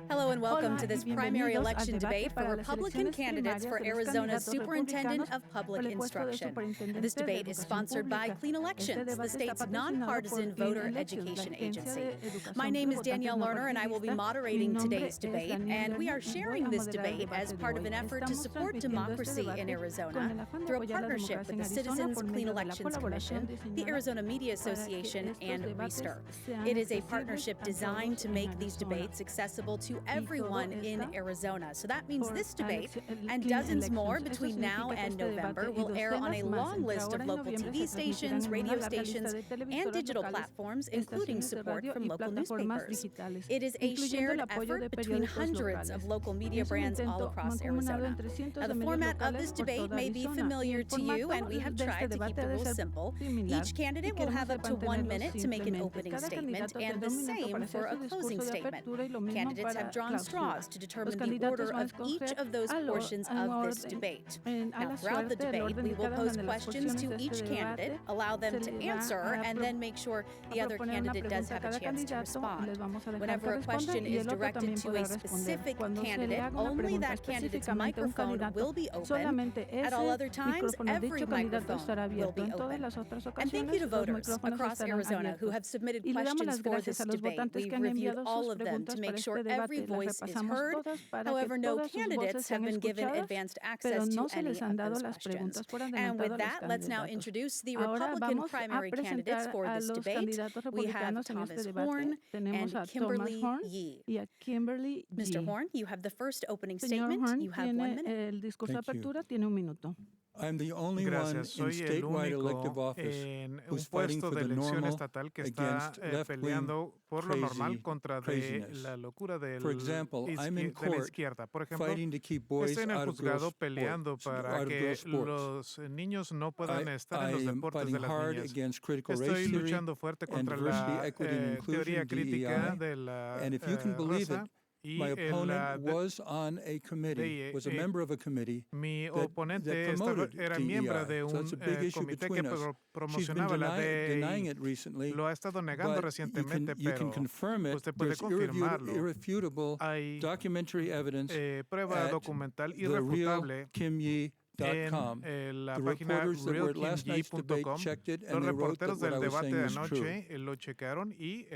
Hello and welcome Hola to this y primary bienvenidos al election debate debate for para las Republican elecciones candidates primarias for de los Arizona's candidatos Superintendent republicanos of Public para el puesto de Instruction. superintendente This de debate is educación sponsored by pública. Clean Este Elections, the debate está state's patrocinado por nonpartisan Clean voter Elections, la education agencia agency. de My educación name de is votantes Danielle no Lerner, and I will be partidista. Mi moderating nombre today's es debate, Danielle and we Lerner are y voy sharing a this moderar el debate as debate de part of hoy. an effort to Estamos support transmitiendo este democracy in debate con Arizona el afán de through a apoyar la partnership democracia with en the Arizona Citizens por Clean medio de la Elections colaboración Commission, the diseñada Arizona Media para que Association, estos and debates Reister. sean It is a accesibles partnership a designed todos to en make these Arizona. debates accessible to Y todo everyone in está Arizona. So that means por this debate el and Clean dozens more Elections. Eso between now significa que and este November debate y will air on a docenas más long entre list ahora of y local noviembre TV se transmitirán stations, en una radio larga lista stations, de and televisoras digital locales, platforms, including estaciones de support radio from y local plataformas newspapers. digitales, It is a incluyendo el shared apoyo de effort between periódicos hundreds of locales. local Y media es un brands all intento across mancomunado Arizona. entre cientos Now, de the medios format of locales this por debate toda may be Arizona. Y familiar el to you, formato and we have de este tried to keep debate the ha de rules ser simple. similar Each y candidate will queremos have up to sepan 1 tenerlo minute to make an simplemente. opening Cada statement, candidato and tendrá the un minuto same para for hacer a su closing discurso de statement. apertura y lo mismo Candidates para have drawn clausura. straws to Los determine the candidatos order van a of each escoger of those portions en of this orden, debate. a Now, la throughout the suerte, el debate, orden we de will cada una pose de las questions porciones to de este each candidate, debate. allow them Se to le va answer, a and then make sure the other proponer una candidate does pregunta a have a cada chance to candidato y les respond. vamos a dejar Whenever que a question respondan y is el otro directed también to podrá a responder. specific Cuando se le candidate, haga una only pregunta that candidate's específicamente a un microphone candidato, will be open. solamente At all ese other times, micrófono de every dicho candidato microphone estará will abierto. be En todas open. las otras And thank you to ocasiones, los voters micrófonos across estarán Arizona who abiertos. have submitted Y le damos questions las for gracias this a los debate. votantes We've que han reviewed enviado all sus of them preguntas to para make este sure every debate. Las voice is repasamos heard. todas para que However, no todas sus voces candidates sean have been given escuchadas, advanced pero access to no se any les han of dado those las questions. preguntas por And adelantado with a los that, let's now candidatos. introduce the Ahora Republican vamos a primary candidates presentar for a this los debate. candidatos We have republicanos en este Thomas debate. Horn Tenemos and a Thomas Kimberly Horn Yee. y a Kimberly Mr. Yee. Horn, you have the first opening Señor statement. Horn You have 1 minute. tiene el discurso de Thank you. apertura, tiene un minuto. I'm the only one in Gracias. Soy el statewide elective único office en un who's fighting puesto for de the elección normal estatal que está against left-wing peleando por lo normal crazy contra de craziness. la locura del For example, I'm in de la court izquierda. Por ejemplo, fighting to keep boys estoy en el out of juzgado girls' peleando sports, para out of que girls' sports. los niños no puedan estar en I los am deportes fighting de las hard niñas. against critical Estoy race theory luchando fuerte and contra diversity, la equity, and teoría inclusion, crítica DEI. de la And if you can believe raza. it, Y my la opponent was on a committee, was a member of a committee mi that oponente promoted era miembro de DEI. So it's a un big issue comité que between us. She's been promocionaba la denying DEI. it recently, Lo ha estado negando but recientemente, you can pero confirm it. usted puede There's confirmarlo. irrefutable Hay documentary evidence prueba at documental the irrefutable realkimyee.com. en la The página reporters that were at last night's debate realkimyee.com. checked it, Los and they wrote that reporteros what I del was debate saying de was true. anoche lo checaron y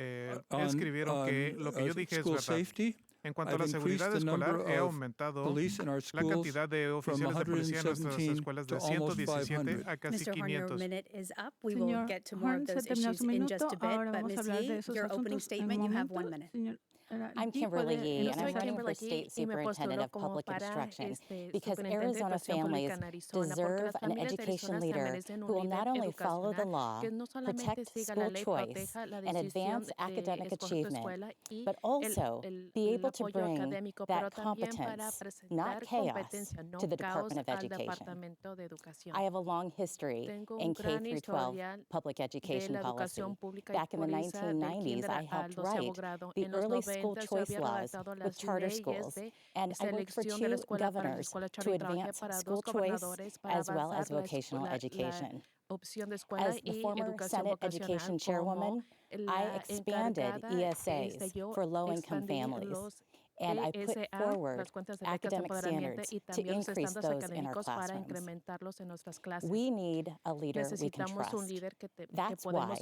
On escribieron que lo que yo dije es school verdad. safety, En cuanto a I've la increased seguridad the number escolar, he of aumentado police in our la schools cantidad de from oficiales de policía en nuestras 117 escuelas to de almost 117 500. a casi Mr. Horn, your 500. minute is up. We will Señor get to more of Horn, se those terminó issues su in just minuto. a bit. Ahora But vamos a Ms. hablar de Yee, esos your opening asuntos en statement, un you have momento. 1 minute. Señor I'm Yee Kimberly puede Yee, and I'm empezar. running for state superintendent of public instruction because Arizona families deserve an education leader who will not only follow the law, protect school choice, and advance academic achievement, but also be able to bring that competence, not chaos, to the Department of Education. I have a long history in K through 12 public education policy. Back in the 1990s, I helped write the early school choice laws with charter schools, and I worked for 2 governors to advance school choice as well as vocational education. As the former Senate Education Chairwoman, I expanded ESAs for low-income families, and I put forward academic standards to increase those in our classrooms. We need a leader we can trust. That's why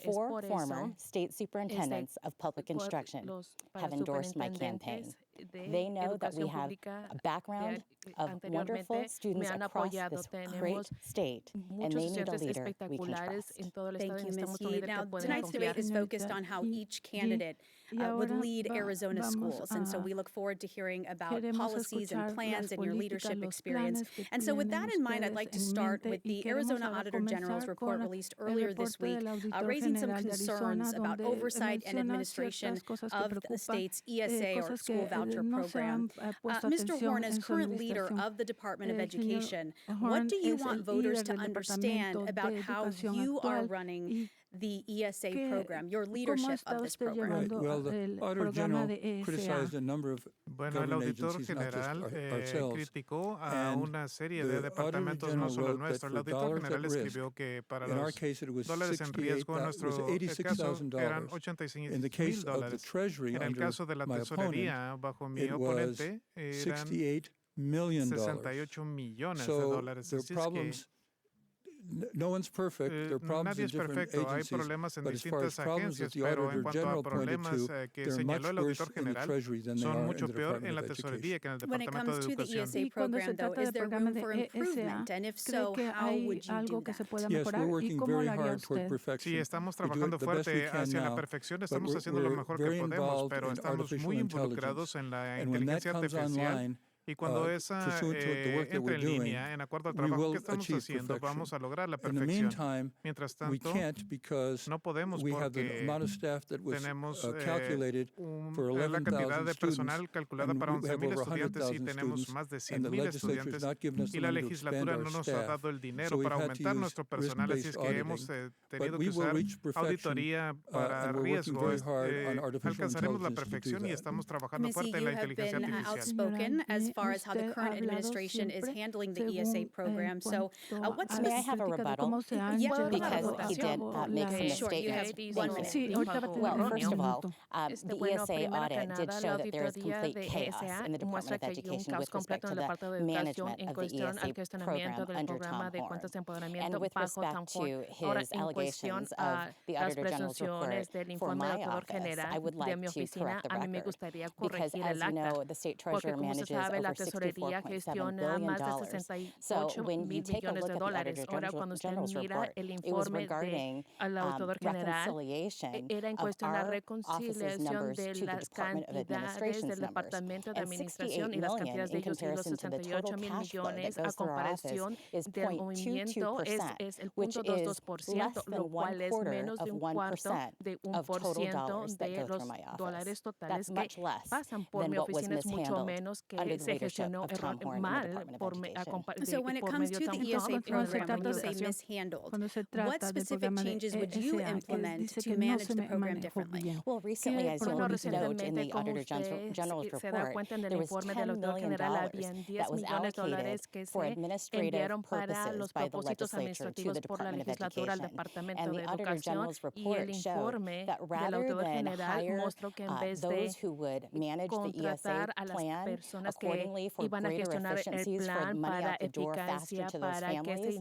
4 former state superintendents of public instruction have endorsed my campaign. They know that we have a background of wonderful students across this great state, and they need a leader we can trust. Thank you, Ms. Yee. Now, tonight's debate is focused on how each candidate would lead Arizona schools. And so we look forward to hearing about policies and plans and your leadership experience. And so with that in mind, I'd like to start with the Arizona Auditor General's report released earlier this week, raising some concerns about oversight and administration of the state's ESA or school voucher program. Mr. Horn, as current leader of the Department of Education, what do you want voters to understand about how you are running the ESA program, your leadership of this program? Right. Well, the Auditor General criticized a number of Bueno, el government auditor agencies, not just general ourselves. criticó a And una serie the de Auditor departamentos, no General solo wrote nuestro. El that for auditor dollars general at risk, escribió que para in our los case it was dólares en riesgo, en nuestro caso, $86,000. eran In the case of the $86,000. Treasury En el under caso de la my tesorería, opponent, bajo mi it was oponente, eran $68 million. 68 millones de So dólares. there are Así es que problems. No one's perfect. There are problems nadie in es different perfecto, hay agencies, problemas en but as far as distintas problems that agencias, the pero en Auditor cuanto a General pointed problemas to, que they're señaló much el worse auditor in the general, Treasury than they son are in mucho the peor en Department la of tesorería Education. que en el When it Departamento comes de to the Educación. ESA program, though, is there room for improvement? And if so, how would you do that? Yes, we're working very hard toward perfection. Sí, estamos We do trabajando it the best we fuerte can hacia la now, perfección, but estamos haciendo lo we're mejor que very podemos, involved pero in estamos artificial muy intelligence. involucrados en la And when that inteligencia comes artificial. online, Y cuando esa pursuant to the work that entre we're en doing, línea, en acuerdo al we trabajo will que estamos achieve haciendo, perfection. vamos a lograr la In the perfección. meantime, Mientras we tanto, can't because no podemos we have the porque amount of staff that was tenemos calculated for la 11,000 cantidad de students, personal calculada and para we have 11,000 over estudiantes y 100,000 tenemos students, más de and the 100,000 legislature has estudiantes not given us y the la money to expand legislatura our no nos ha staff. dado el dinero So we've para had to aumentar use nuestro personal, así es risk-based que hemos auditing. tenido But que we will usar reach perfection, auditoría para and we're working riesgo. very hard on artificial Alcanzaremos la intelligence to do perfección y that. estamos trabajando Missy, fuerte en you la have inteligencia been artificial. outspoken as far as how the current administration is handling the ESA program. So what's May I have a rebuttal? Yeah, Because he did make some Sure, you have misstatements. 1 minute. Well, first of all, the ESA audit did show that there is complete chaos in the Department of Education with respect to the management of the ESA program under Tom Horn. And with respect to his allegations of the Auditor General's report for my office, I would like to correct the record. Because as you know, the State Treasurer manages over $64.7 billion. So when you take a look at the Auditor General's report, it was regarding reconciliation of our office's numbers to the Department of Administration's numbers. And $68 million in comparison to the total cash flow that goes through our office is 0.22%, which is less than 1/4 of 1% of total dollars that go through my office. That's much less than what was mishandled under the leadership of Tom Horn in the Department of Education. So when it comes to the ESA program, when you say mishandled, what specific changes would you implement to manage the program differently? Well, recently, as you'll note in the Auditor General's report, there was $10 million that was allocated for administrative purposes by the legislature to the Department of Education. And the Auditor General's report showed that rather than hire those who would manage the ESA plan accordingly for greater efficiencies, for money out the door faster to those families,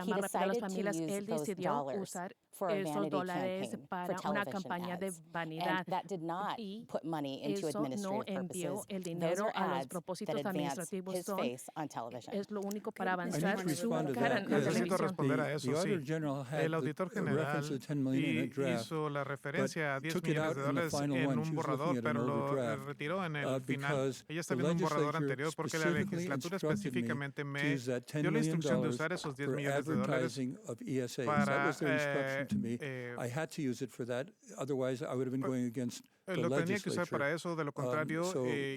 he decided to use those dollars for a vanity campaign for television ads. And that did not put money into administrative purposes. Those are ads that advance his face on television. I need to respond to that. Necesito responder a eso, The Auditor sí. General had El auditor the reference general to $10 million in a draft, hizo la referencia a 10 took it millones out de in the dólares final en one. un She was borrador, looking at an pero older lo draft, retiró en el final. because Ella está the viendo un borrador legislature anterior porque la specifically legislatura instructed me específicamente to me use that $10 dio la million instrucción de usar esos 10 for millones de dólares advertising of ESAs. para, That was their instruction to me. I had to use it for that. Otherwise, I would have been going against the lo tenía que usar legislature. para eso, de lo contrario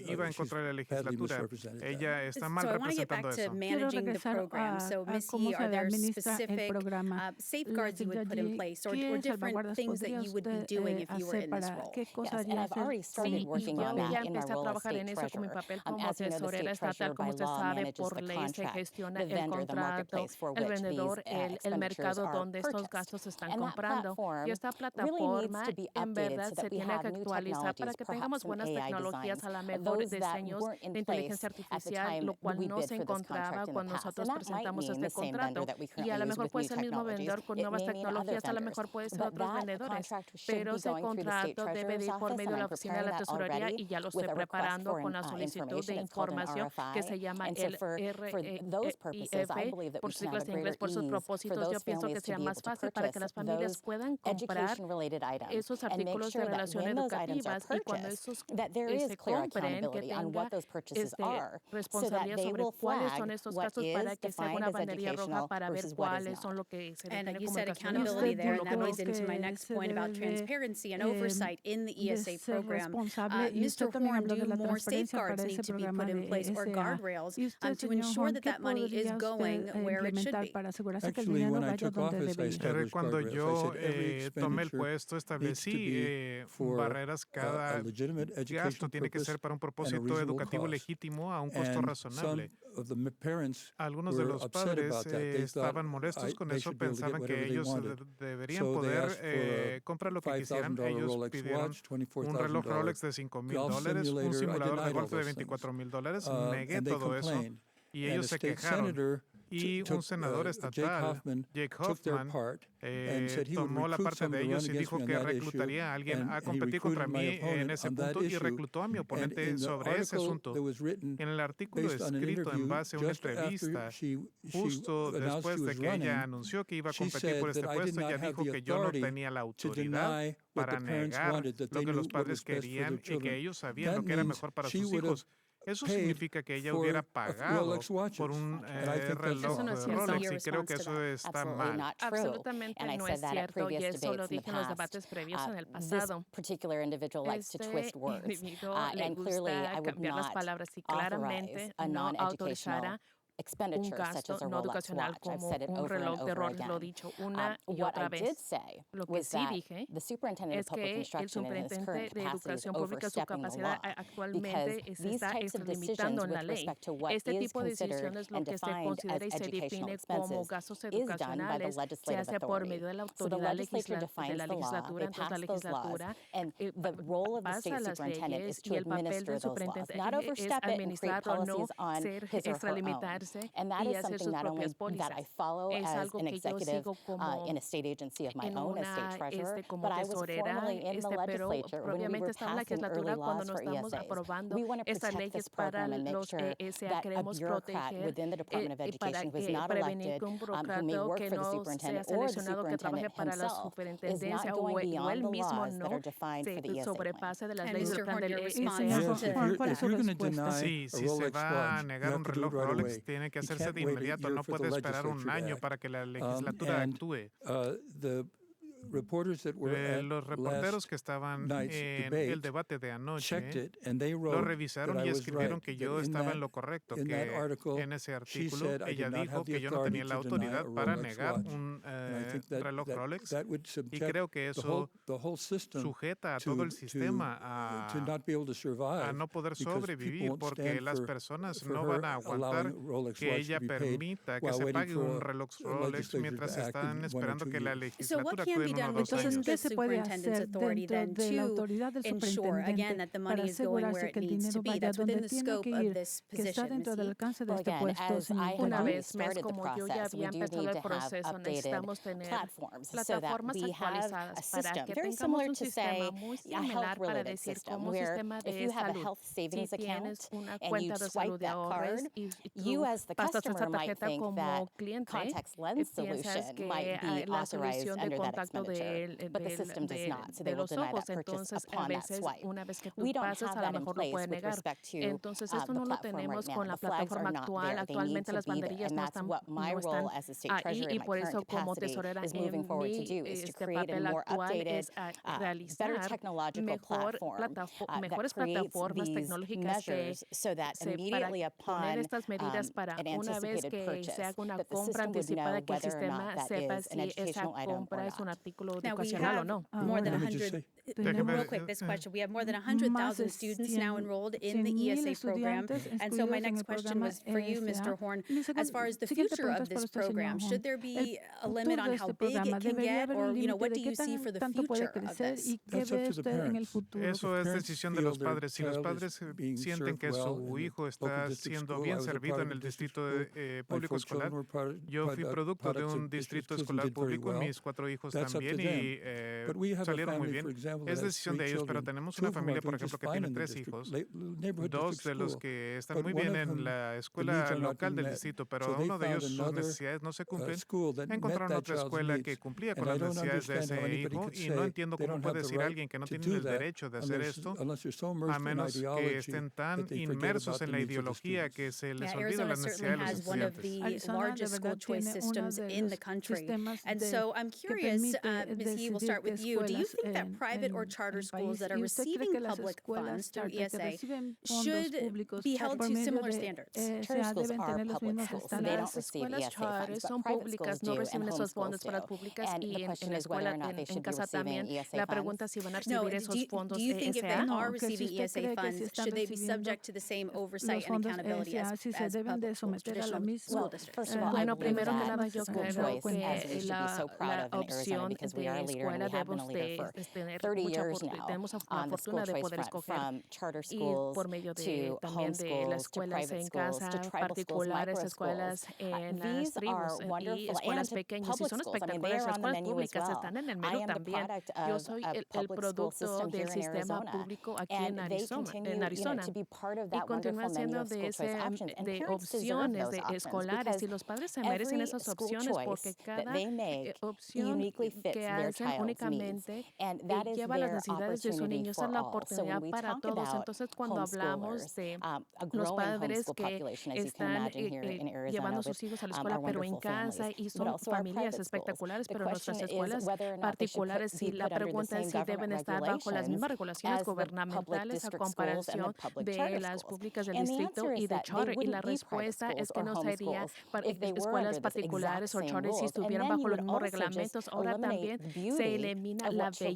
iba en contra de la she's badly legislatura. misrepresented that. Ella está mal So I want to get back representando to eso. managing the program. So, Ms. Yee, are there specific safeguards you would put in place or different things that you would be doing if you were in this role? Yes, and I've already started working on that in my role as state treasurer. As you know, the state treasurer by law manages the contract, the vendor, the marketplace for which these expenditures are purchased. And that platform really needs to be updated so that we have new technologies, perhaps some AI designs, those that weren't in place at the time we bid for this contract in the past. And that might mean the same vendor that we currently use with new technologies. It may mean other vendors. But that contract should be going through the state treasurer's office, and I'm preparing that already with a request for information. It's called an RFI. And so for those purposes, I believe that we can have a greater ease for those families to be able to purchase those education-related items and make sure that when those items items are purchased, that there is clear accountability on what those purchases are, so that they will flag what is defined as educational versus what is not. And you said accountability there, and that leads into my next point about transparency and oversight in the ESA program. Mr. Horn, do more safeguards need to be put in place or guardrails to ensure that that money is going where it should be? Actually, when I took office, I established Cuando guardrails. yo I said every tomé el expenditure puesto, needs to establecí be for barreras. a Cada legitimate gasto educational tiene que purpose ser para un and a propósito reasonable educativo cost. legítimo a un costo And razonable. some of the parents Algunos de were los upset padres about that. They thought estaban molestos con they eso, should be able to get pensaban que whatever they ellos wanted. deberían So they poder asked for a comprar lo que quisieran. $5,000 Ellos Rolex pidieron watch, un reloj $24,000 Rolex de $5,000, golf un simulator. I simulador de denied all golf de those things. $24,000. Negué And they todo eso complained. y And ellos a se state quejaron. senator Y un senador estatal, Jake took their Hoffman, part and said he would tomó la recruit parte someone de to run ellos y against dijo me on que that issue, reclutaría a alguien and a he competir contra recruited my mí en opponent ese on that punto y issue. reclutó a mi And oponente in the sobre ese article asunto. that was written En el artículo based on an escrito en interview, base a una just after entrevista, she justo announced después she de was que running, ella anunció que iba a she competir por said este that I did puesto, not ella have dijo the que yo no authority tenía la to autoridad deny what para the parents negar wanted, that lo they que knew los what padres was best for their querían y que children. ellos sabían That lo que era means mejor para she sus would have hijos. Eso paid significa que ella for hubiera a pagado Rolex watches. por un And I think that's reloj Eso no es cierto. Rolex Your y creo que response to eso that. está Absolutely mal. not true. Absolutamente And I no said es that at cierto, y previous eso lo debates in dije the en los past. debates previos en el This pasado. particular individual likes to twist words. Individuo le And clearly, gusta I would cambiar las not palabras y authorize claramente a no non-educational autorizará un expenditure such gasto as a no Rolex educacional watch. I've como said it un over and reloj de over Rolex. Lo he again. dicho una y What otra I vez. did say Lo que was sí that dije the superintendent es of public que el instruction in his superintendente current de capacity is educación pública, su overstepping the capacidad law, actualmente because se these está types of extralimitando decisions en la with ley. respect to what Este is tipo de considered decisiones, lo and que se defined considera as y se educational define como expenses gastos is done by the educacionales, se legislative hace por authority. medio de la So the autoridad legislature de defines la the law, legislatura. they Entonces la pass those laws, legislatura and the role of the pasa state las superintendent leyes is y to el papel administer del those laws, superintendente not es overstep it and create administrarlo, no policies on ser his or her own. extralimitarse And that y is hacer something sus not only propias that I pólizas. follow Es as algo an que yo executive sigo como in a state agency of my en own as una, state treasurer, como but I was tesorera, formally in the pero legislature when we propiamente were estaba en la passing early legislatura cuando laws nos for estamos ESAs. aprobando We want to estas protect this leyes para program and make los sure ESA. that a Queremos bureaucrat proteger within the Department of para Education who is que not prevenir elected, que un who may burócrata work que for the no sea superintendent or the seleccionado que trabaje superintendent para la himself, is not superintendencia o going él beyond the mismo laws that no are defined for the se ESA plan. sobrepase de las And leyes Mr. del plan Horn, del your ESA. response Yes, to if you're going to deny Sí, a si se Rolex va a watch, you negar have un to do it reloj right Rolex, away. tiene que You hacerse can't de wait a inmediato, year no for the puede esperar un legislature to año act. para que la legislatura And actúe. The reporters that were at Los reporteros last que estaban night's en debate el debate de checked anoche it, and they lo wrote that revisaron I y was escribieron right. que That yo in estaba that- en lo correcto, in that que article, en ese she artículo said I ella did not dijo have the que yo no authority tenía la to deny a autoridad para Rolex negar watch. un And I think that reloj Rolex would y subject creo que eso the whole system sujeta a todo el sistema to not be able to survive a no poder because people sobrevivir won't porque stand las for personas her no van a aguantar allowing Rolex que watch ella to be paid permita que while se waiting pague for un a reloj Rolex legislature mientras to act están in 1 or esperando 2 que la years. So what legislatura can actúe be en done uno o dos within años. the superintendent's authority then to ensure, again, that the money is going where it needs to be? That's within the scope of this position, Ms. Yee. Well, again, as I had Una already vez más, started the como yo ya process, we había do empezado need el to have proceso, updated necesitamos tener platforms so that plataformas we have actualizadas a para system que very tengamos similar un to, say, sistema muy a similar para health-related decir system, como where sistema if de you have a salud. health savings Si tienes account una and you cuenta de swipe salud de that ahorros card, y you tú as the pasas esa customer might tarjeta think como that cliente, contacts lens piensas solution que might be la authorized solución de under that contacto expenditure, but the system does not, so they de will los deny ojos. that purchase Entonces, a upon that veces, swipe. una vez que tú We don't pasas, have a that lo in mejor lo place puede with negar. respect to Entonces, esto the no lo platform tenemos right now. con la The flags are plataforma not actual. there. They need Actualmente to las be there, banderillas and no that's están, what my no role están as a state ahí, treasurer y in my por current eso como capacity tesorera is moving en forward to mi do is to este create a papel more actual updated, es better realizar technological mejor platform that mejores creates plataformas these tecnológicas que measures so that para immediately poner upon estas medidas para an una vez anticipated que purchase, se haga una that the compra system would know anticipada, que el whether or sistema not that sepa is an si esa educational item or compra es un not. artículo Now, we educacional o have no. more than Let me just 100, say- real quick, this question. We have more than 100,000 students now enrolled in the ESA program. And so my next question was for you, Mr. Horn. As far as the future of this program, should there be a limit on how big it can get? Or, what do you see for the future of this? That's up to the parents. Eso es Parents decisión de feel los their padres. Si los child padres is being sienten que served well su in hijo the está local district siendo school, bien I was a servido part en of el the district distrito school. My público 4 children escolar, were yo fui producto de products un of distrito district schools and escolar did very público y well. mis 4 hijos That's up to bien y salieron muy bien. Es decisión de ellos, pero tenemos una familia, por ejemplo, que tiene 3 hijos, 2 de los que están muy bien en la escuela local del distrito, pero uno de ellos sus necesidades no se cumplen. Encontraron otra escuela que cumplía con las necesidades de ese hijo y no entiendo cómo puede decir alguien que no tiene el derecho de hacer esto, a menos que estén tan inmersos en la ideología que se les olvida las necesidades de los estudiantes. Largest school choice systems in the country. And so I'm curious, Ms. Yee, we'll start with you. Do you think that private or charter schools that are receiving public funds through ESA should be held to similar standards? Charter schools are public schools, so they don't receive ESA funds, but private schools do and homeschools do. And the question is whether or not they should be receiving ESA funds. No, do you think if they are receiving ESA funds, should they be subject to the same oversight and accountability as public schools, traditional school districts? First of all, Bueno, I believe primero que that nada, yo school creo choice, que as we should be so proud of in Arizona, because we are a leader and we have been a leader for 30 years now on the school choice front, from charter schools to homeschools to private schools to tribal schools, micro schools. These are wonderful, and public schools. I mean, they are on the menu as well. I am the product of a public school system here in Arizona, and they continue to be part of that wonderful menu of school choice options. And parents deserve those options because every school choice that they make uniquely fits their child's needs, and that is their opportunity for all. So when we talk about homeschoolers, a growing homeschool population, as you can imagine here in Arizona, with our wonderful families, but also our private schools. The question is whether or not they should be put under the same government regulations as the public district schools and the public charter schools. And the answer is that they wouldn't be private schools or homeschools if they were under this exact same rules. And then you would also just eliminate the beauty of what school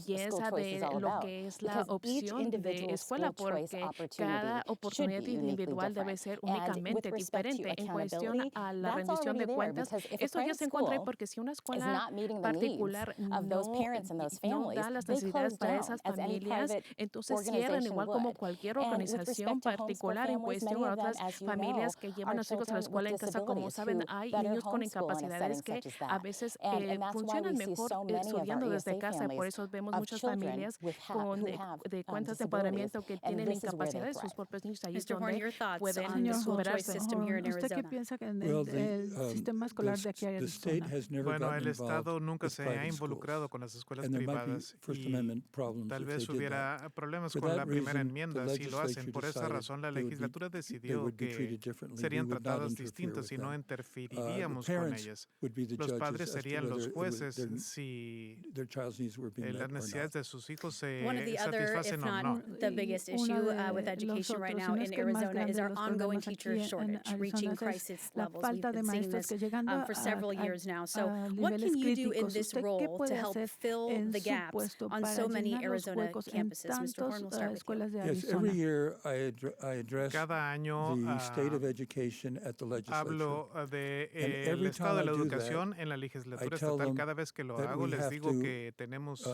choice is all about. Because each individual school choice opportunity should be uniquely different. And with respect to accountability, that's already there. Because if a private school is not meeting the needs of those parents and those families, they close down as any private organization would. And with respect to homeschool families, many of them, as you know, are children with disabilities who better homeschool in a setting such as that. And that's why we see so many of our ESA families of children who have disabilities. And this is where they thrive. Mr. Horn, your thoughts on the school choice system here in Arizona? Well, the state has never Bueno, gotten el Estado involved nunca with se ha private schools. involucrado con las escuelas And there might be privadas First y Amendment problems tal if vez they did that. hubiera problemas For con la that primera reason, enmienda the si lo hacen. legislature Por esa decided razón, la they would legislatura they decidió would be que treated differently. We serían would not tratadas interfere distintos y with no them. interferiríamos The con parents ellas. would be the Los judges padres as to serían los whether jueces their si child's needs were being met las or not. necesidades de sus hijos se One of the other, if satisfacen o not no. the biggest issue with education right now in Arizona is our ongoing teacher shortage, reaching crisis levels. We've been seeing this for several years now. So what can you do in this role to help fill the gaps on so many Arizona campuses? Mr. Horn, we'll start with you. Yes, every year I address Cada año the state of education at the legislature. hablo de And el every estado de time la I do educación that, en la legislatura I tell estatal. them Cada vez que lo that hago, we les have digo to, que tenemos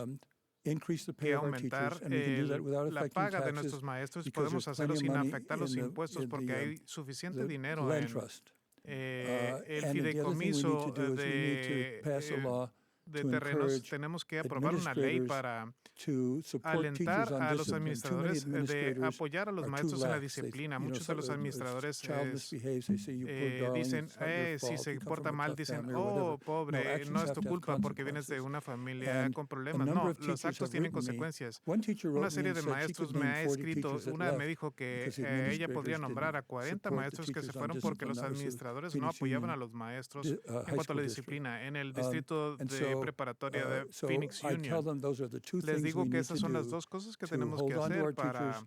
increase the pay que of our teachers, aumentar and we can do that without la affecting paga de taxes nuestros maestros y because podemos there's hacerlo plenty of sin money afectar los in impuestos in porque hay suficiente the dinero land en trust. el And the other thing we need fideicomiso to do is we need to pass a law de to terrenos. encourage Tenemos que aprobar una ley administrators para to support alentar teachers on a los discipline. Too many administradores de administrators apoyar a los are too maestros en la lax. disciplina. They, Muchos de los administradores child misbehaves, they say, you poor darling, dicen, it's not your si fault, se you come porta from a mal, tough dicen, family or oh, whatever. pobre, actions no es have tu to have culpa porque vienes de consequences. una familia And con a problemas. number No, of los teachers actos have tienen written me. consecuencias. One teacher wrote Una me serie and de said she maestros could me name ha 40 escrito, teachers that una vez me left dijo que because the ella podría administrators nombrar a didn't 40 support the maestros que se teachers on fueron porque discipline. los That was the administradores no Phoenix apoyaban a Union los maestros high en cuanto a la school district. disciplina. En el distrito And de so, preparatoria de so Phoenix I tell Union. them those are the two Les things digo we que need esas to son las do dos cosas que to tenemos que hold on to hacer our para teachers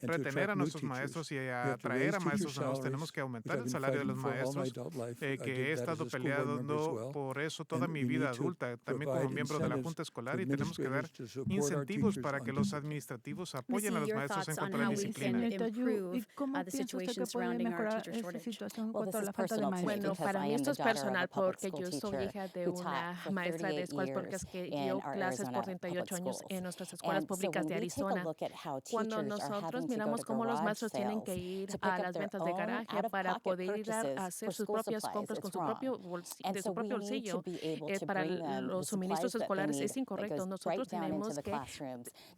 and to retener attract a new nuestros teachers. maestros y We have to atraer raise a teacher maestros nuevos. salaries, Tenemos que which aumentar I've el been salario de fighting los for all my maestros, adult life. I que did he that as estado a school board member as peleando well. por eso toda And mi we vida need to adulta, también como provide miembro de la incentives Junta for Escolar, y tenemos que dar administrators to support our incentivos teachers para on que los discipline. administrativos Missy, apoyen a los your maestros en thoughts on cuanto a la how we disciplina. can improve the situation surrounding our teacher shortage. Well, this is personal to me Bueno, because para I mí am esto the es daughter of a personal public porque school yo soy teacher hija de who taught una for maestra de 38 escuelas porque years es que in dio our clases Arizona por public 38 años schools. en nuestras escuelas And so públicas when de we take a Arizona. look at how Cuando teachers are nosotros having miramos cómo los maestros tienen que ir a las ventas de garaje para poder ir a hacer sus propias compras con su propio de su propio bolsillo para los suministros escolares. Es incorrecto. Nosotros tenemos que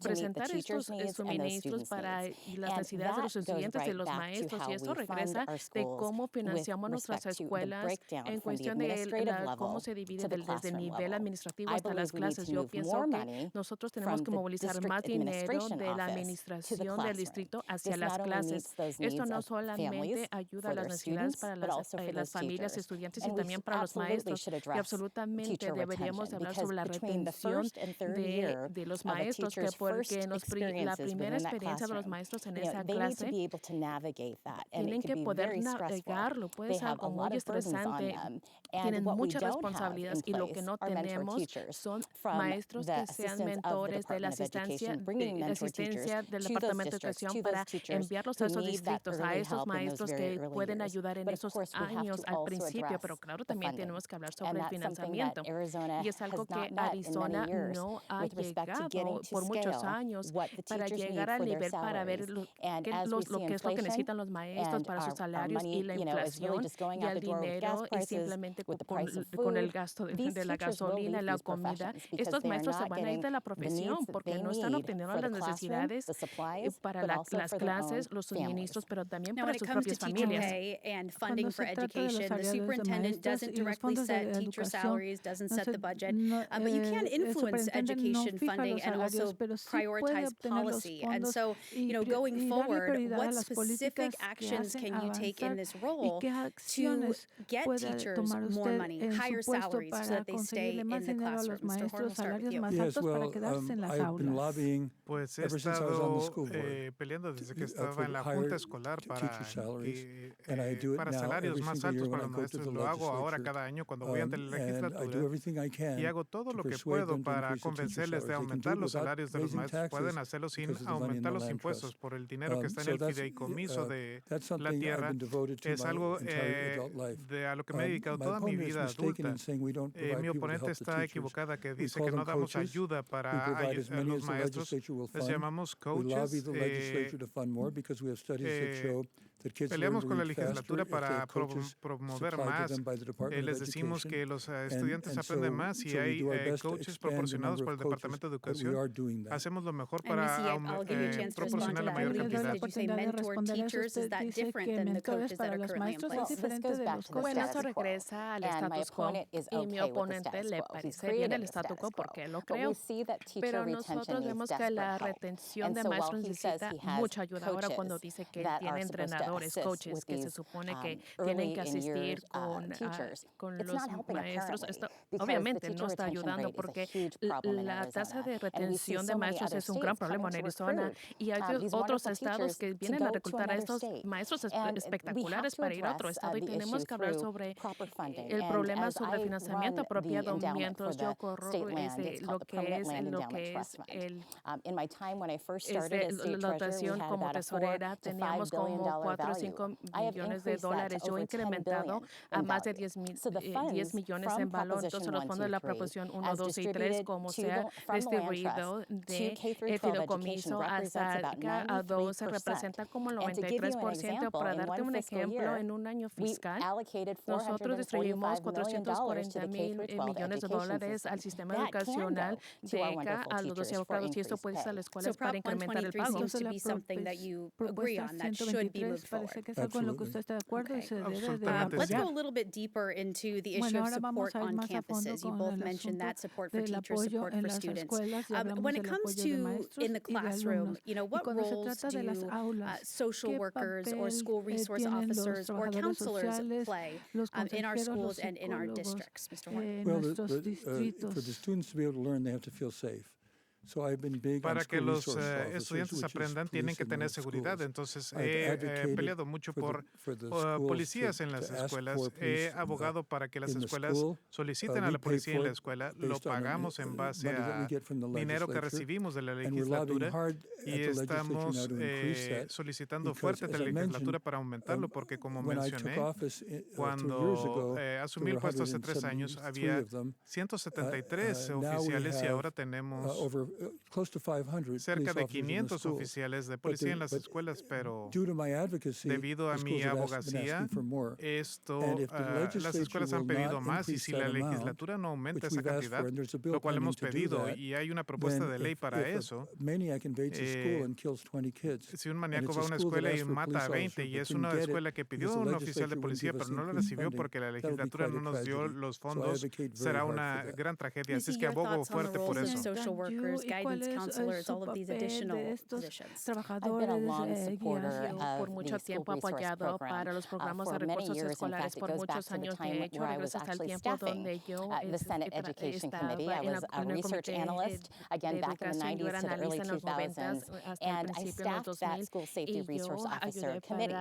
presentar estos suministros para las necesidades de los estudiantes y de los maestros, y eso regresa de cómo financiamos nuestras escuelas en cuestión de cómo se divide desde el nivel administrativo hasta las clases. Yo pienso que nosotros tenemos que movilizar más dinero de la administración del distrito hacia las clases. Esto no solamente ayuda a las necesidades para las familias, estudiantes y también para los maestros. Y absolutamente deberíamos hablar sobre la retención de los maestros, porque la primera experiencia de los maestros en esa clase tienen que poder navegarlo. Puede ser algo muy estresante. Tienen muchas responsabilidades y lo que no tenemos son maestros que sean mentores de la asistencia del Departamento de Educación para enviarlos a esos distritos, a esos maestros que pueden ayudar en esos años al principio. Pero claro, también tenemos que hablar sobre el financiamiento. Y es algo que Arizona no ha llegado por muchos años para llegar al nivel para ver lo que es lo que necesitan los maestros para sus salarios y la inflación y el dinero y simplemente con el gasto de la gasolina y la comida. Estos maestros se van a ir de la profesión porque no están obteniendo las necesidades para las clases, los suministros, pero también para sus propias familias. And funding for education, the superintendent doesn't directly set teacher salaries, doesn't set the budget, but you can influence education funding and also prioritize policy. And so, going forward, what specific actions can you take in this role to get teachers more money, higher salaries so that they stay in the classroom? Mr. Horn, we'll start with you. Yes, well, I've been lobbying Pues he ever since I was on the school estado board peleando desde que for estaba en la junta escolar teacher salaries, que, and I do it para now salarios every más single year altos when para I los go to maestros. the Lo hago ahora legislature, cada año cuando voy ante la and I do legislatura everything I can y hago todo to lo que persuade puedo them to para increase the teacher convencerles de salaries. They can do aumentar it los without salarios de los raising maestros. Pueden taxes hacerlo sin because of the money in aumentar the los land impuestos trust. por el dinero que está en So el that's fideicomiso de that's la something I've tierra. been devoted to Es my algo entire adult life. a lo que me he dedicado My toda mi opponent is vida mistaken adulta. in saying we don't provide Mi people to oponente help the está teachers. equivocada que We dice call que no them damos coaches. ayuda We para provide as many los as the maestros. legislature will Les fund. llamamos We lobby coaches. the legislature to fund more because we have studies that show that kids learn Peleamos to con la read faster legislatura if they para have coaches promover supplied to más. them by the Department Les of decimos que Education. los estudiantes aprenden más si So we hay do our best to coaches expand the proporcionados number por of el Departamento de coaches, but we Educación. are doing that. Hacemos lo mejor And para Missy, I'll give you a chance to respond to proporcionar la that. mayor What did cantidad. you say, mentor teachers? Is that different than the coaches that are currently in place? Bueno, eso regresa al status quo y mi oponente le parece bien el status quo porque lo creo. Pero nosotros vemos que la retención de maestros necesita mucha ayuda ahora cuando dice que tiene entrenadores, coaches, que se supone que tienen que asistir con los maestros. Esto obviamente no está ayudando porque la tasa de retención de maestros es un gran problema en Arizona y hay otros estados que vienen a reclutar a estos maestros espectaculares para ir a otro estado y tenemos que hablar sobre el problema sobre financiamiento apropiado mientras yo corro lo que es la dotación como tesorera. Teníamos como 4 o 5 millones de dólares. Yo he incrementado a más de 10 millones en valor. Entonces los fondos de la proporción 1, 2 y 3 como se ha distribuido de el fideicomiso hasta a 12 representa como el 93%. Para darte un ejemplo, en un año fiscal nosotros distribuimos 440 mil millones de dólares al sistema educacional de ECA a los 12 abogados y esto puede ir a las escuelas para incrementar el pago. Seems to be something that you agree on, that should be moved forward. Let's go a little bit deeper into the issue of support on campuses. You both mentioned that support for teachers, support for students. When it comes to in the classroom, what roles do social workers or school resource officers or counselors play in our schools and in our districts, Mr. Horn? Well, for the students to be able to learn, they have to feel safe. So I've been big Para on que school los resource officers, estudiantes which is aprendan, tienen que policing tener in seguridad. schools. Entonces, I've he advocated peleado mucho por for the schools policías en las to ask escuelas. for He police, abogado para que las in the escuelas school. soliciten a We la pay policía en for la it escuela. Lo based on pagamos en base money that we a get from the dinero que legislature, recibimos de la and we're lobbying legislatura hard y at the legislature estamos now to increase that, solicitando because, fuerte de as la I legislatura mentioned, para aumentarlo porque como when I took mencioné, office 2 years cuando ago, asumí there el were puesto hace 3 años 173 había of them. 173 Now we oficiales y have ahora tenemos over cerca de 500 oficiales de policía en las escuelas, pero debido a mi abogacía, las escuelas han pedido más, y si la legislatura no aumenta esa cantidad, lo cual hemos pedido, y hay una propuesta de ley para eso, si un maníaco va a una escuela y mata a 20, y es una escuela que pidió un oficial de policía, pero no lo recibió porque la legislatura no nos dio los fondos, será una gran tragedia. Así es que abogo fuerte por eso. Social workers, guidance counselors, all of these additional positions. Por mucho tiempo apoyado para los programas de recursos escolares, por muchos años. De hecho, regreso hasta el tiempo donde yo the Senate Education Committee. I was a research analyst, again, back in the 90s to the early 2000s, and I staffed that School Safety Resource Officer Committee.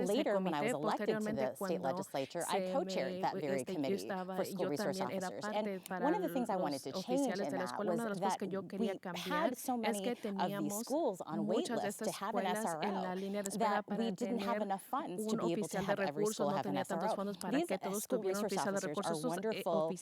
Later, when I was elected to the state legislature, I co-chaired that very committee for school resource officers. And one of the things I wanted to change in that was that we had so many of these schools on wait lists to have an SRO that we didn't have enough funds to be able to have every school have an SRO. These school resource officers are wonderful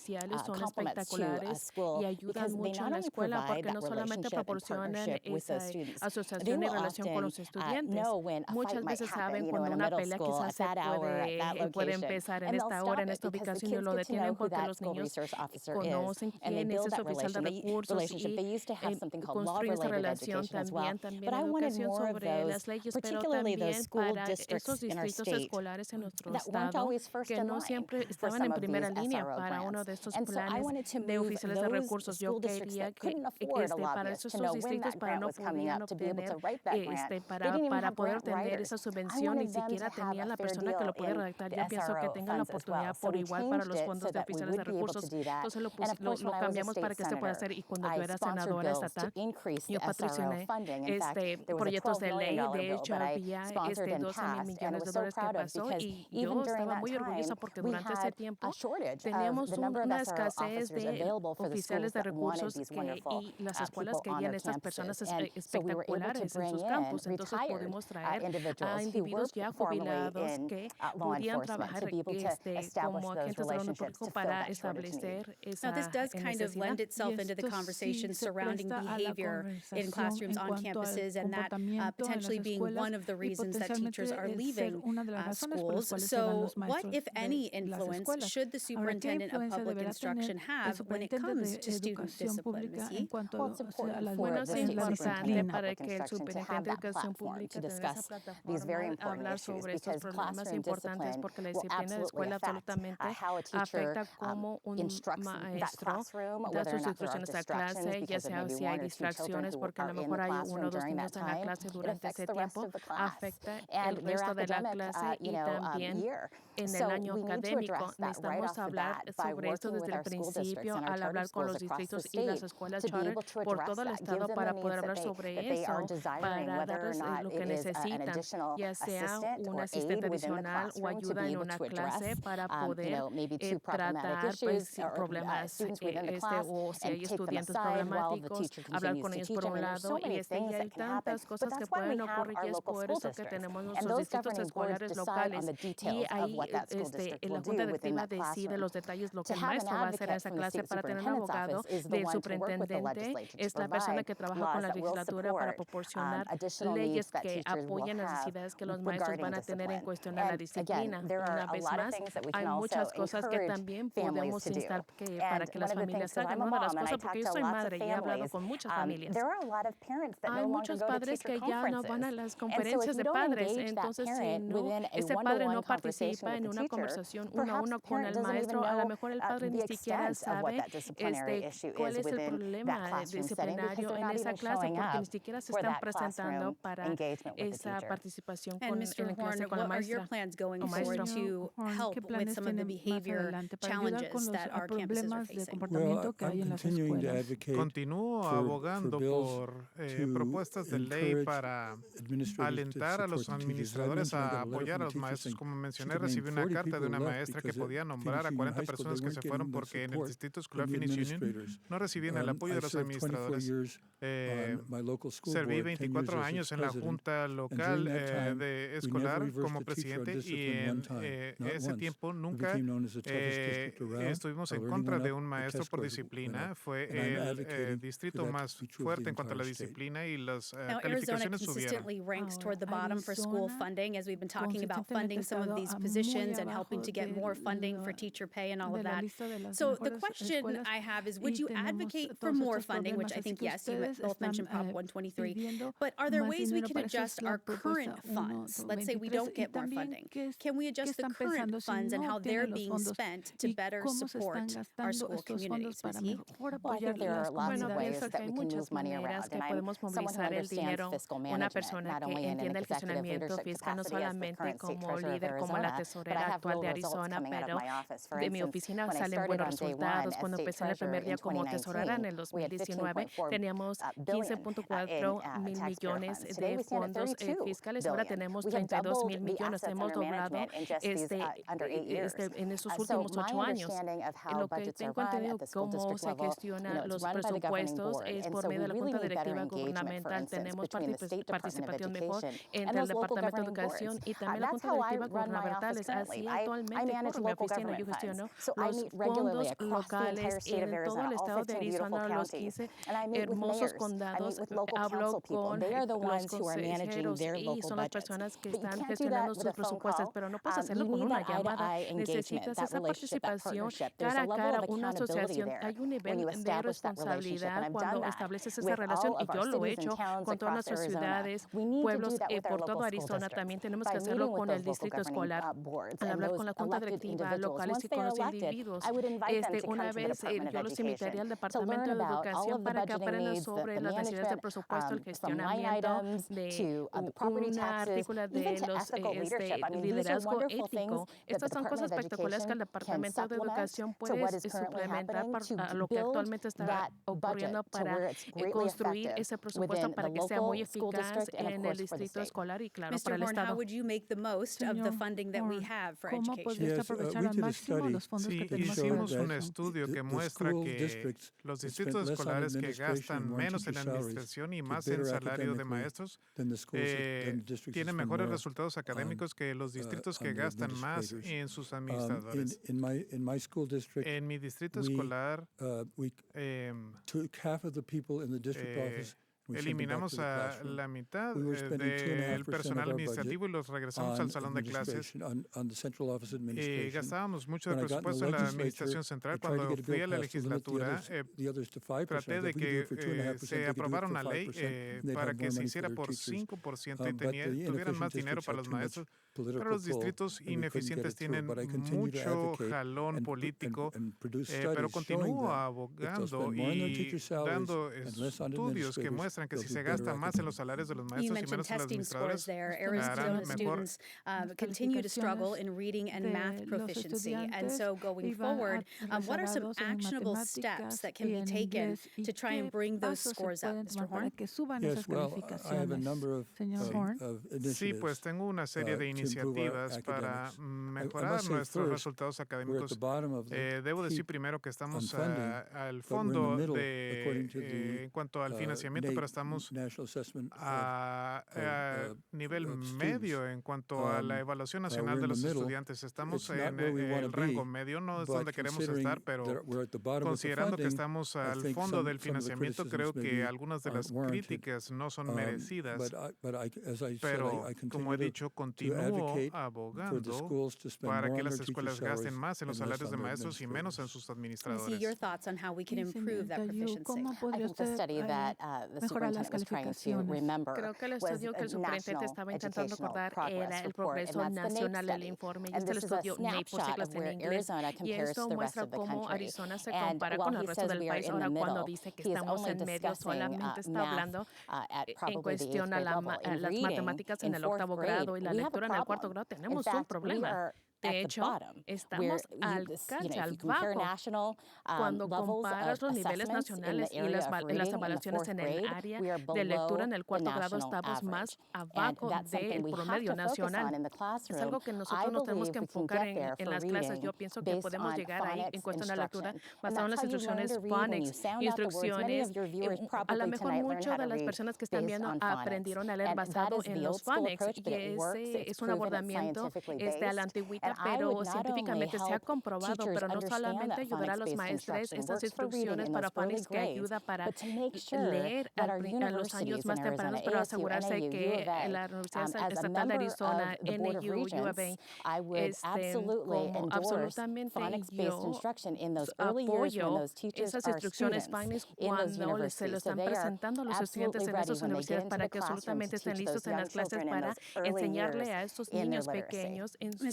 complements to a school because they not only provide that relationship and partnership with those students, they will often know when a fight might happen, you know, in a middle school at that hour, at that location, and they'll stop it because the kids get to know who that school resource officer is, and they build that relationship. They used to have something called law-related education as well, but I wanted more of those, particularly those school districts in our state that weren't always first in line for some of these SRO plans. And so I wanted to move those school districts that couldn't afford a lobbyist to know when that grant was coming up to be able to write that grant. They didn't even have grant writers. I wanted them to have a fair deal in the SRO funds as well. So we changed it so that we would be able to do that. And of course, when I was a state senator, I sponsored bills to increase the SRO funding. In fact, there was a $12 million bill that I sponsored and passed, and I was so proud of because even during that time, we had a shortage of the number of SRO officers available for the schools that wanted these wonderful people on their campuses. And so we were able to bring in retired individuals who were formerly in law enforcement to be able to establish those relationships to fill that shortage need. Now, this does kind of lend itself into the conversation surrounding behavior in classrooms on campuses, and that potentially being one of the reasons that teachers are leaving schools. So what, if any, influence should the superintendent of public instruction have when it comes to student discipline, Ms. Yee? Well, it's important for the state superintendent of public instruction to have that platform to discuss these very important issues, because classroom discipline will absolutely affect how a teacher instructs that classroom, whether or not there are distractions because of maybe one or two children who are in the classroom during that time. It affects the rest of the class and their academic year. So we need to address that right off the bat by working with our school districts and our charter schools across the state to be able to address that, give them the needs that they are desiring, whether or not it is an additional assistant or aid within the classroom to be able to address, maybe two problematic issues or students within the class and take them aside while the teacher continues to teach them. And there's so many things that can happen, but that's why we have our local school districts. And those governing boards decide on the details of what that school district will do within that classroom. To have an advocate from the state superintendent's office is the one to work with the legislature to provide laws that will support additional needs that teachers will have regarding discipline. And again, there are a lot of things that we can also encourage families to do. And one of the things, because I'm a mom and I talk to lots of families, there are a lot of parents that no longer go to teacher conferences. And so if you don't engage that parent within a one-to-one conversation with the teacher, perhaps the parent doesn't even know the extent of what that disciplinary issue is within that classroom setting, because they're not even showing up for that classroom engagement with the teacher. And Mr. Horn, what are your plans going forward to help with some of the behavior challenges that our campuses are facing? Well, I'm continuing to advocate Continúo abogando por propuestas de ley para alentar a los administradores a apoyar a los maestros. Como mencioné, recibí una carta de una maestra que podía nombrar a 40 personas que se fueron porque en el Distrito Escolar Phoenix Union no recibían el apoyo de los administradores. Serví 24 años en la Junta Local de Escolar como presidente, y en ese tiempo nunca estuvimos en contra de un maestro por disciplina. Fue distrito más fuerte en cuanto a la disciplina y las Now, Arizona calificaciones subieron. consistently ranks toward the bottom for school funding, as we've been talking about funding some of these positions and helping to get more funding for teacher pay and all of that. So the question I have is, would you advocate for more funding, which I think, yes, you both mentioned Prop 123, but are there ways we can adjust our current funds? Let's say we don't get more funding. Can we adjust the current funds and how they're being spent to better support our school communities? Ms. Yee? Well, I think there are lots of ways that we can move money around, and I'm someone who understands fiscal management, not only in an executive leadership capacity as the current state treasurer of Arizona, but I have real results coming out of my office. For instance, when I started on day one as state treasurer in 2019, we had $15.4 billion in taxpayer funds. Today we stand at $32 billion. We have doubled the assets under management in just these under 8 years. So my understanding of how budgets are run at the school district level, it's run by the governing board, and so we really need better engagement, for instance, between the State Department of Education and those local governing boards. That's how I run my office currently. I manage local government funds, so I meet regularly across the entire state of Arizona, all 15 beautiful counties, and I meet with mayors, I meet with local council people. They are the ones who are managing their local budgets. But you can't do that with a phone call. You need that eye-to-eye engagement, that relationship, that partnership. There's a level of accountability there when you establish that relationship, and I've done that with all of our cities and towns across Arizona. We need to do that with our local school districts by meeting with those local governing boards and those elected individuals. Once they are elected, I would invite them to come to the Department of Education to learn about all of the budgeting needs, the management, from line items to the property taxes, even to ethical leadership. I mean, these are wonderful things that the Department of Education can supplement to what is currently happening to build that budget to where it's greatly effective within the local school district and, of course, for the state. Mr. Horn, how would you make the most of the funding that we have for education? Yes, we did a study. Sí, hicimos un estudio que muestra que los distritos escolares que gastan menos en administración y más en salario de maestros tienen mejores resultados académicos que los distritos que gastan más en sus administradores. En mi distrito escolar, took half of the people in the district office. Eliminamos a la mitad del personal administrativo y los regresamos al salón de clases. Y gastábamos mucho de presupuesto en la administración central. Cuando fui a la legislatura, traté de que se aprobara una ley para que se hiciera por 5% y tuvieran más dinero para los maestros. Pero los distritos ineficientes tienen mucho jalón político, pero continúo abogando y dando estudios que muestran que si se gasta más en los salarios de los maestros y menos en los administradores, Arizona students continue to struggle in reading and math proficiency. And so going forward, what are some actionable steps that can be taken to try and bring those scores up? Mr. Horn? Yes, well, I have a number of initiatives. Sí, pues tengo una serie de iniciativas para mejorar nuestros resultados académicos. Debo decir primero que estamos al fondo en cuanto al financiamiento, pero estamos a nivel medio en cuanto a la evaluación nacional de los estudiantes. Estamos en el rango medio, no es donde queremos estar, pero considerando que estamos al fondo del financiamiento, creo que algunas de las críticas no son merecidas. Pero, como he dicho, continúo abogando para que las escuelas gasten más en los salarios de maestros y menos en sus administradores. Your thoughts on how we can improve that proficiency? I think the study that the superintendent was trying to remember Creo que el was estudio que el superintendente estaba intentando recordar era el progreso nacional del informe. Y este es el estudio NAEP por siglas en inglés. Y esto muestra cómo Arizona se compara con el resto del país. Ahora, cuando dice que estamos en medio, solamente está hablando en cuestión a las matemáticas en el 8º grado y la lectura en el 4º grado. Tenemos un problema. De hecho, estamos al bajo. Cuando comparas los niveles nacionales y las evaluaciones en el área de lectura en el 4º grado, estamos más abajo del promedio nacional. Es algo que nosotros nos tenemos que enfocar en las clases. Yo pienso que podemos llegar ahí en cuestión a la lectura basado en las instrucciones phonics, instrucciones. A lo mejor muchas de las personas que están viendo aprendieron a leer basado en los phonics, y ese es un abordamiento a la antigüita idea, pero científicamente se ha comprobado, pero no solamente ayudar a los maestros estas instrucciones para phonics que ayuda para leer a los años más tempranos, pero asegurarse que la Universidad Estatal de Arizona, NU, U of A, como absolutamente yo apoyo esas instrucciones phonics cuando se lo están presentando a los estudiantes en esas universidades para que absolutamente estén listos en las clases para enseñarle a estos niños pequeños en su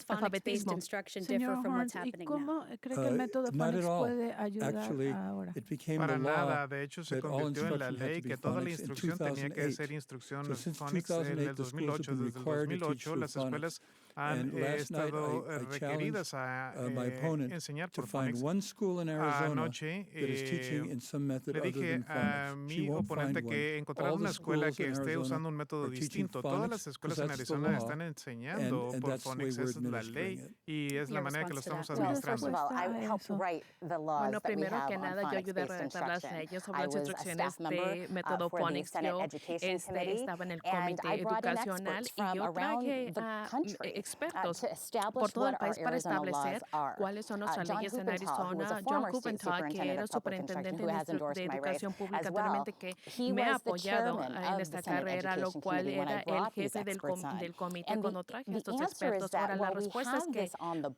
alfabetismo. Señor Horns, ¿y cómo cree que el método phonics puede ayudar ahora? Para nada, de hecho se convirtió en la ley que toda la instrucción tenía que ser instrucción phonics en el 2008. Desde el 2008 las escuelas han estado requeridas a enseñar por phonics. Anoche le dije a mi oponente que encontrar una escuela que esté usando un método distinto. Todas las escuelas en Arizona están enseñando por phonics, esa es la ley y es la manera que lo estamos administrando. Bueno, primero que nada, yo ayudé a redactar las leyes sobre las instrucciones de método phonics. Yo estaba en el comité educacional y yo traje a expertos por todo el país para establecer cuáles son nuestras leyes en Arizona. John Kubenthal, que era superintendente de educación pública anteriormente, que me ha apoyado en esta carrera, lo cual era el jefe del comité cuando traje a estos expertos. Ahora, la respuesta es que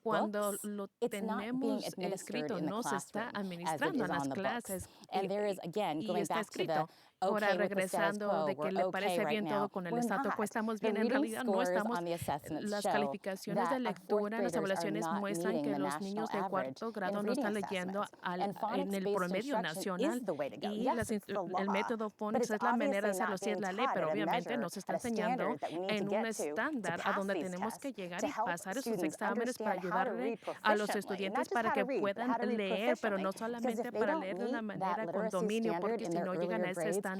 cuando lo tenemos escrito, no se está administrando en las clases y está escrito. Ahora, regresando de que le parece bien todo con el estatus quo, estamos bien, en realidad no estamos. Las calificaciones de lectura, las evaluaciones muestran que los niños de cuarto grado no están leyendo en el promedio nacional y el método phonics es la manera de hacerlo, sí es la ley, pero obviamente no se está enseñando en un estándar a donde tenemos que llegar y pasar esos exámenes para ayudarle a los estudiantes para que puedan leer, pero no solamente para leer de una manera con dominio, porque si no llegan a ese estándar,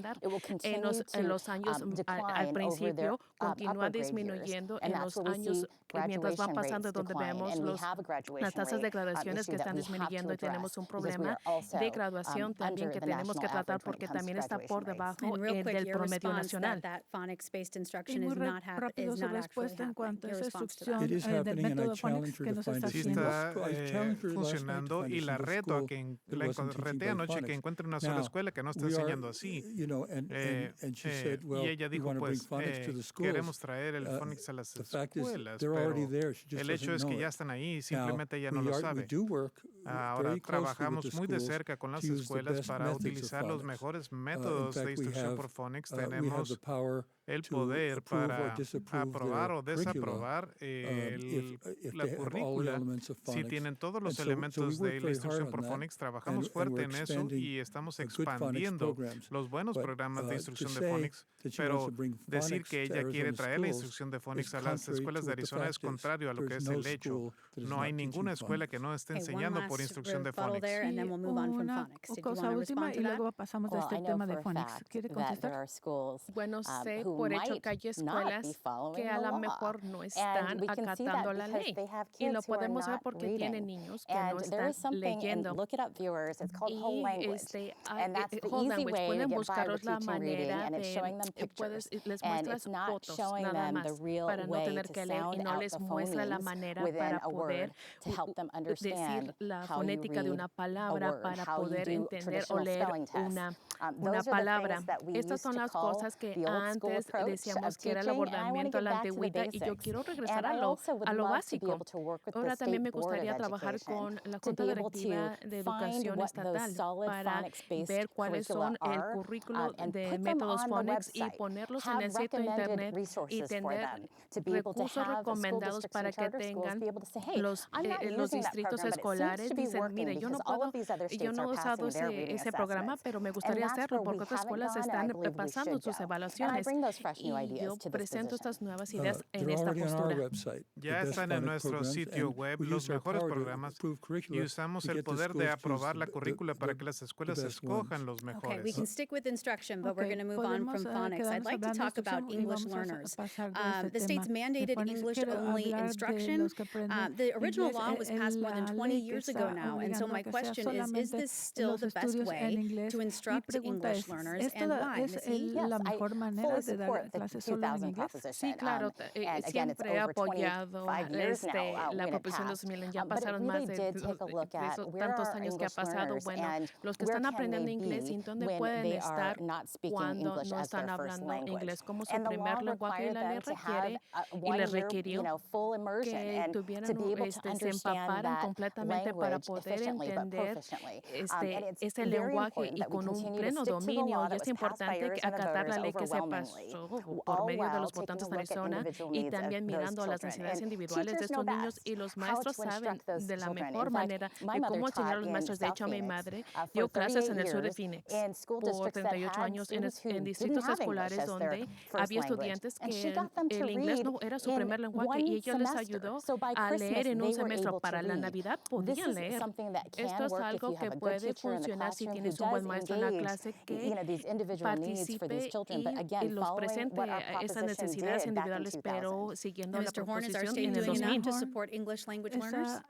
en los años al principio continúa disminuyendo en los años mientras van pasando, donde vemos las tasas de graduaciones que están disminuyendo y tenemos un problema de graduación también que tenemos que tratar porque también está por debajo del promedio nacional. Y muy rápido su respuesta en cuanto a esa instrucción del método phonics que nos está haciendo. Sí está funcionando y la reto a que reté anoche que encuentre una sola escuela que no está enseñando así. Y ella dijo, pues, queremos traer el phonics a las escuelas, pero el hecho es que ya están ahí, simplemente ella no lo sabe. Ahora trabajamos muy de cerca con las escuelas para utilizar los mejores métodos de instrucción por phonics. Tenemos el poder para aprobar o desaprobar la currícula. Si tienen todos los elementos de la instrucción por phonics, trabajamos fuerte en eso y estamos expandiendo los buenos programas de instrucción de phonics, pero decir que ella quiere traer la instrucción de phonics a las escuelas de Arizona es contrario a lo que es el hecho. No hay ninguna escuela que no esté enseñando por instrucción de phonics. Una cosa última y luego pasamos a este tema de phonics. ¿Quiere contestar? Bueno, sé por hecho que hay escuelas que a lo mejor no están acatando la ley y lo podemos ver porque tienen niños que no están leyendo. Y whole language, pueden buscaros la manera de, les muestras fotos nada más para no tener que leer y no les muestra la manera para poder decir la fonética de una palabra, para poder entender o leer una palabra. Estas son las cosas que antes decíamos que era el abordamiento a la antigüedad y yo quiero regresar a lo básico. Ahora también me gustaría trabajar con la Junta Directiva de Educación Estatal para ver cuáles son el currículo de métodos phonics y ponerlos en el sitio de internet y tener recursos recomendados para que tengan los distritos escolares. Dicen, mire, yo no he usado ese programa, pero me gustaría hacerlo porque otras escuelas están pasando sus evaluaciones y yo presento estas nuevas ideas en esta postura. Ya están en nuestro sitio web los mejores programas y usamos el poder de aprobar la currícula para que las escuelas escojan los mejores. Okay, we can stick with instruction, but we're going to move on from phonics. I'd like to talk about English learners. The state's mandated English-only instruction. The original law was passed more than 20 years ago now, and so my question is this still the best way to instruct English learners, and why? ¿Es la mejor manera de dar clases solo en inglés. Sí, claro, siempre he apoyado la proposición de 2000. Ya pasaron más de tantos años que ha pasado. Bueno, los que están aprendiendo inglés, ¿y dónde pueden estar cuando no están hablando inglés como su primer lenguaje? Y la ley requiere y les requirió que tuvieran, se empaparan completamente para poder entender ese lenguaje y con un pleno dominio. Y es importante acatar la ley que se pasó por medio de los votantes de Arizona y también mirando a las necesidades individuales de estos niños. Y los maestros saben de la mejor manera de cómo enseñar a los maestros. De hecho, mi madre dio clases en el sur de Phoenix por 38 años en distritos escolares donde había estudiantes que el inglés no era su primer lenguaje y ella les ayudó a leer en un semestre. Para la Navidad podían leer. Esto es algo que puede funcionar si tienes un buen maestro en la clase que participe y los presente esas necesidades individuales, pero siguiendo la proposición en el 2000.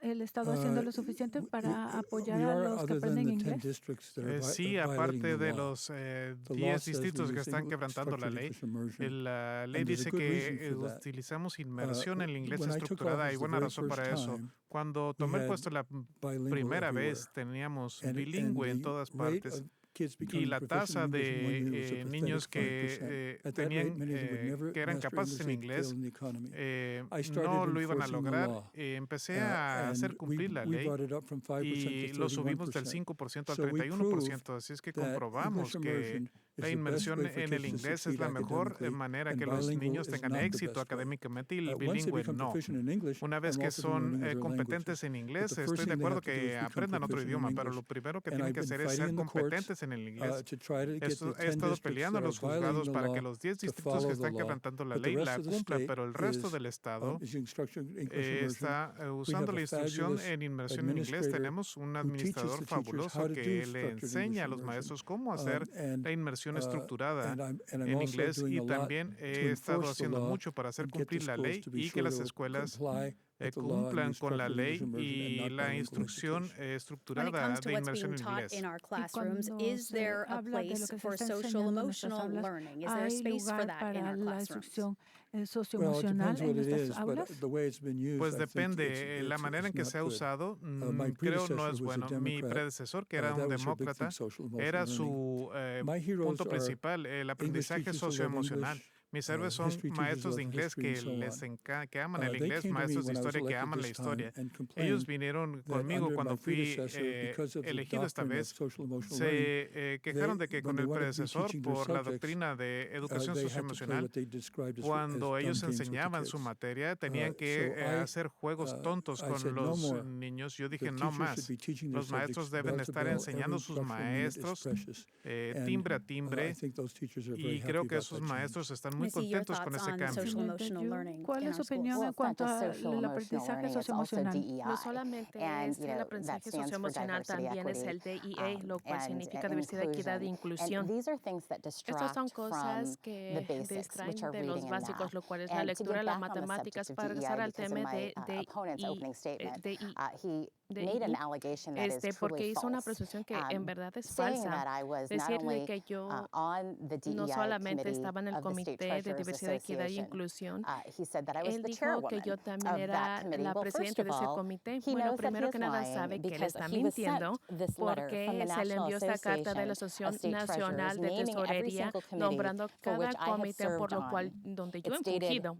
¿El Estado haciendo lo suficiente para apoyar a los que aprenden inglés? Sí, aparte de los 10 distritos que están quebrantando la ley dice que utilizamos inmersión en el inglés estructurada. Hay buena razón para eso. Cuando tomé el puesto la primera vez, teníamos bilingüe en todas partes. Y la tasa de niños que eran capaces en inglés no lo iban a lograr. Empecé a hacer cumplir la ley y lo subimos del 5% al 31%. Así es que comprobamos que la inmersión en el inglés es la mejor manera que los niños tengan éxito académicamente y el bilingüe no. Una vez que son competentes en inglés, estoy de acuerdo que aprendan otro idioma, pero lo primero que tienen que hacer es ser competentes en el inglés. He estado peleando a los juzgados para que los 10 distritos que están quebrantando la ley la cumplan, pero el resto del estado está usando la instrucción en inmersión en inglés. Tenemos un administrador fabuloso que le enseña a los maestros cómo hacer la inmersión estructurada en inglés y también he estado haciendo mucho para hacer cumplir la ley y que las escuelas cumplan con la ley y la instrucción estructurada de inmersión en inglés. In our classrooms, is there a place for social emotional learning? Is there a space for that in our classrooms? Socioemocional en estas aulas? Pues depende. La manera en que se ha usado, creo no es bueno. Mi predecesor, que era un demócrata, era su punto principal, el aprendizaje socioemocional. Mis héroes son maestros de inglés que aman el inglés, maestros de historia que aman la historia. Ellos vinieron conmigo cuando fui elegido esta vez. Se quejaron de que con el predecesor, por la doctrina de educación socioemocional, cuando ellos enseñaban su materia, tenían que hacer juegos tontos con los niños. Yo dije, no más. Los maestros deben estar enseñando a sus maestros timbre a timbre y creo que esos maestros están muy contentos con ese cambio. ¿Cuál es su opinión en cuanto al aprendizaje socioemocional? No solamente es el aprendizaje socioemocional, también es el DEA, lo cual significa diversidad, equidad e inclusión. Estas son cosas que distraen de los básicos, lo cual es la lectura, las matemáticas, para regresar al tema de porque hizo una presunción que en verdad es falsa. Decirle que yo no solamente estaba en el Comité de Diversidad, Equidad e Inclusión, él dijo que yo también era la presidenta de ese comité. Bueno, primero que nada sabe que él está mintiendo porque se le envió esta carta de la Asociación Nacional de Tesorería nombrando cada comité por lo cual donde yo he fungido.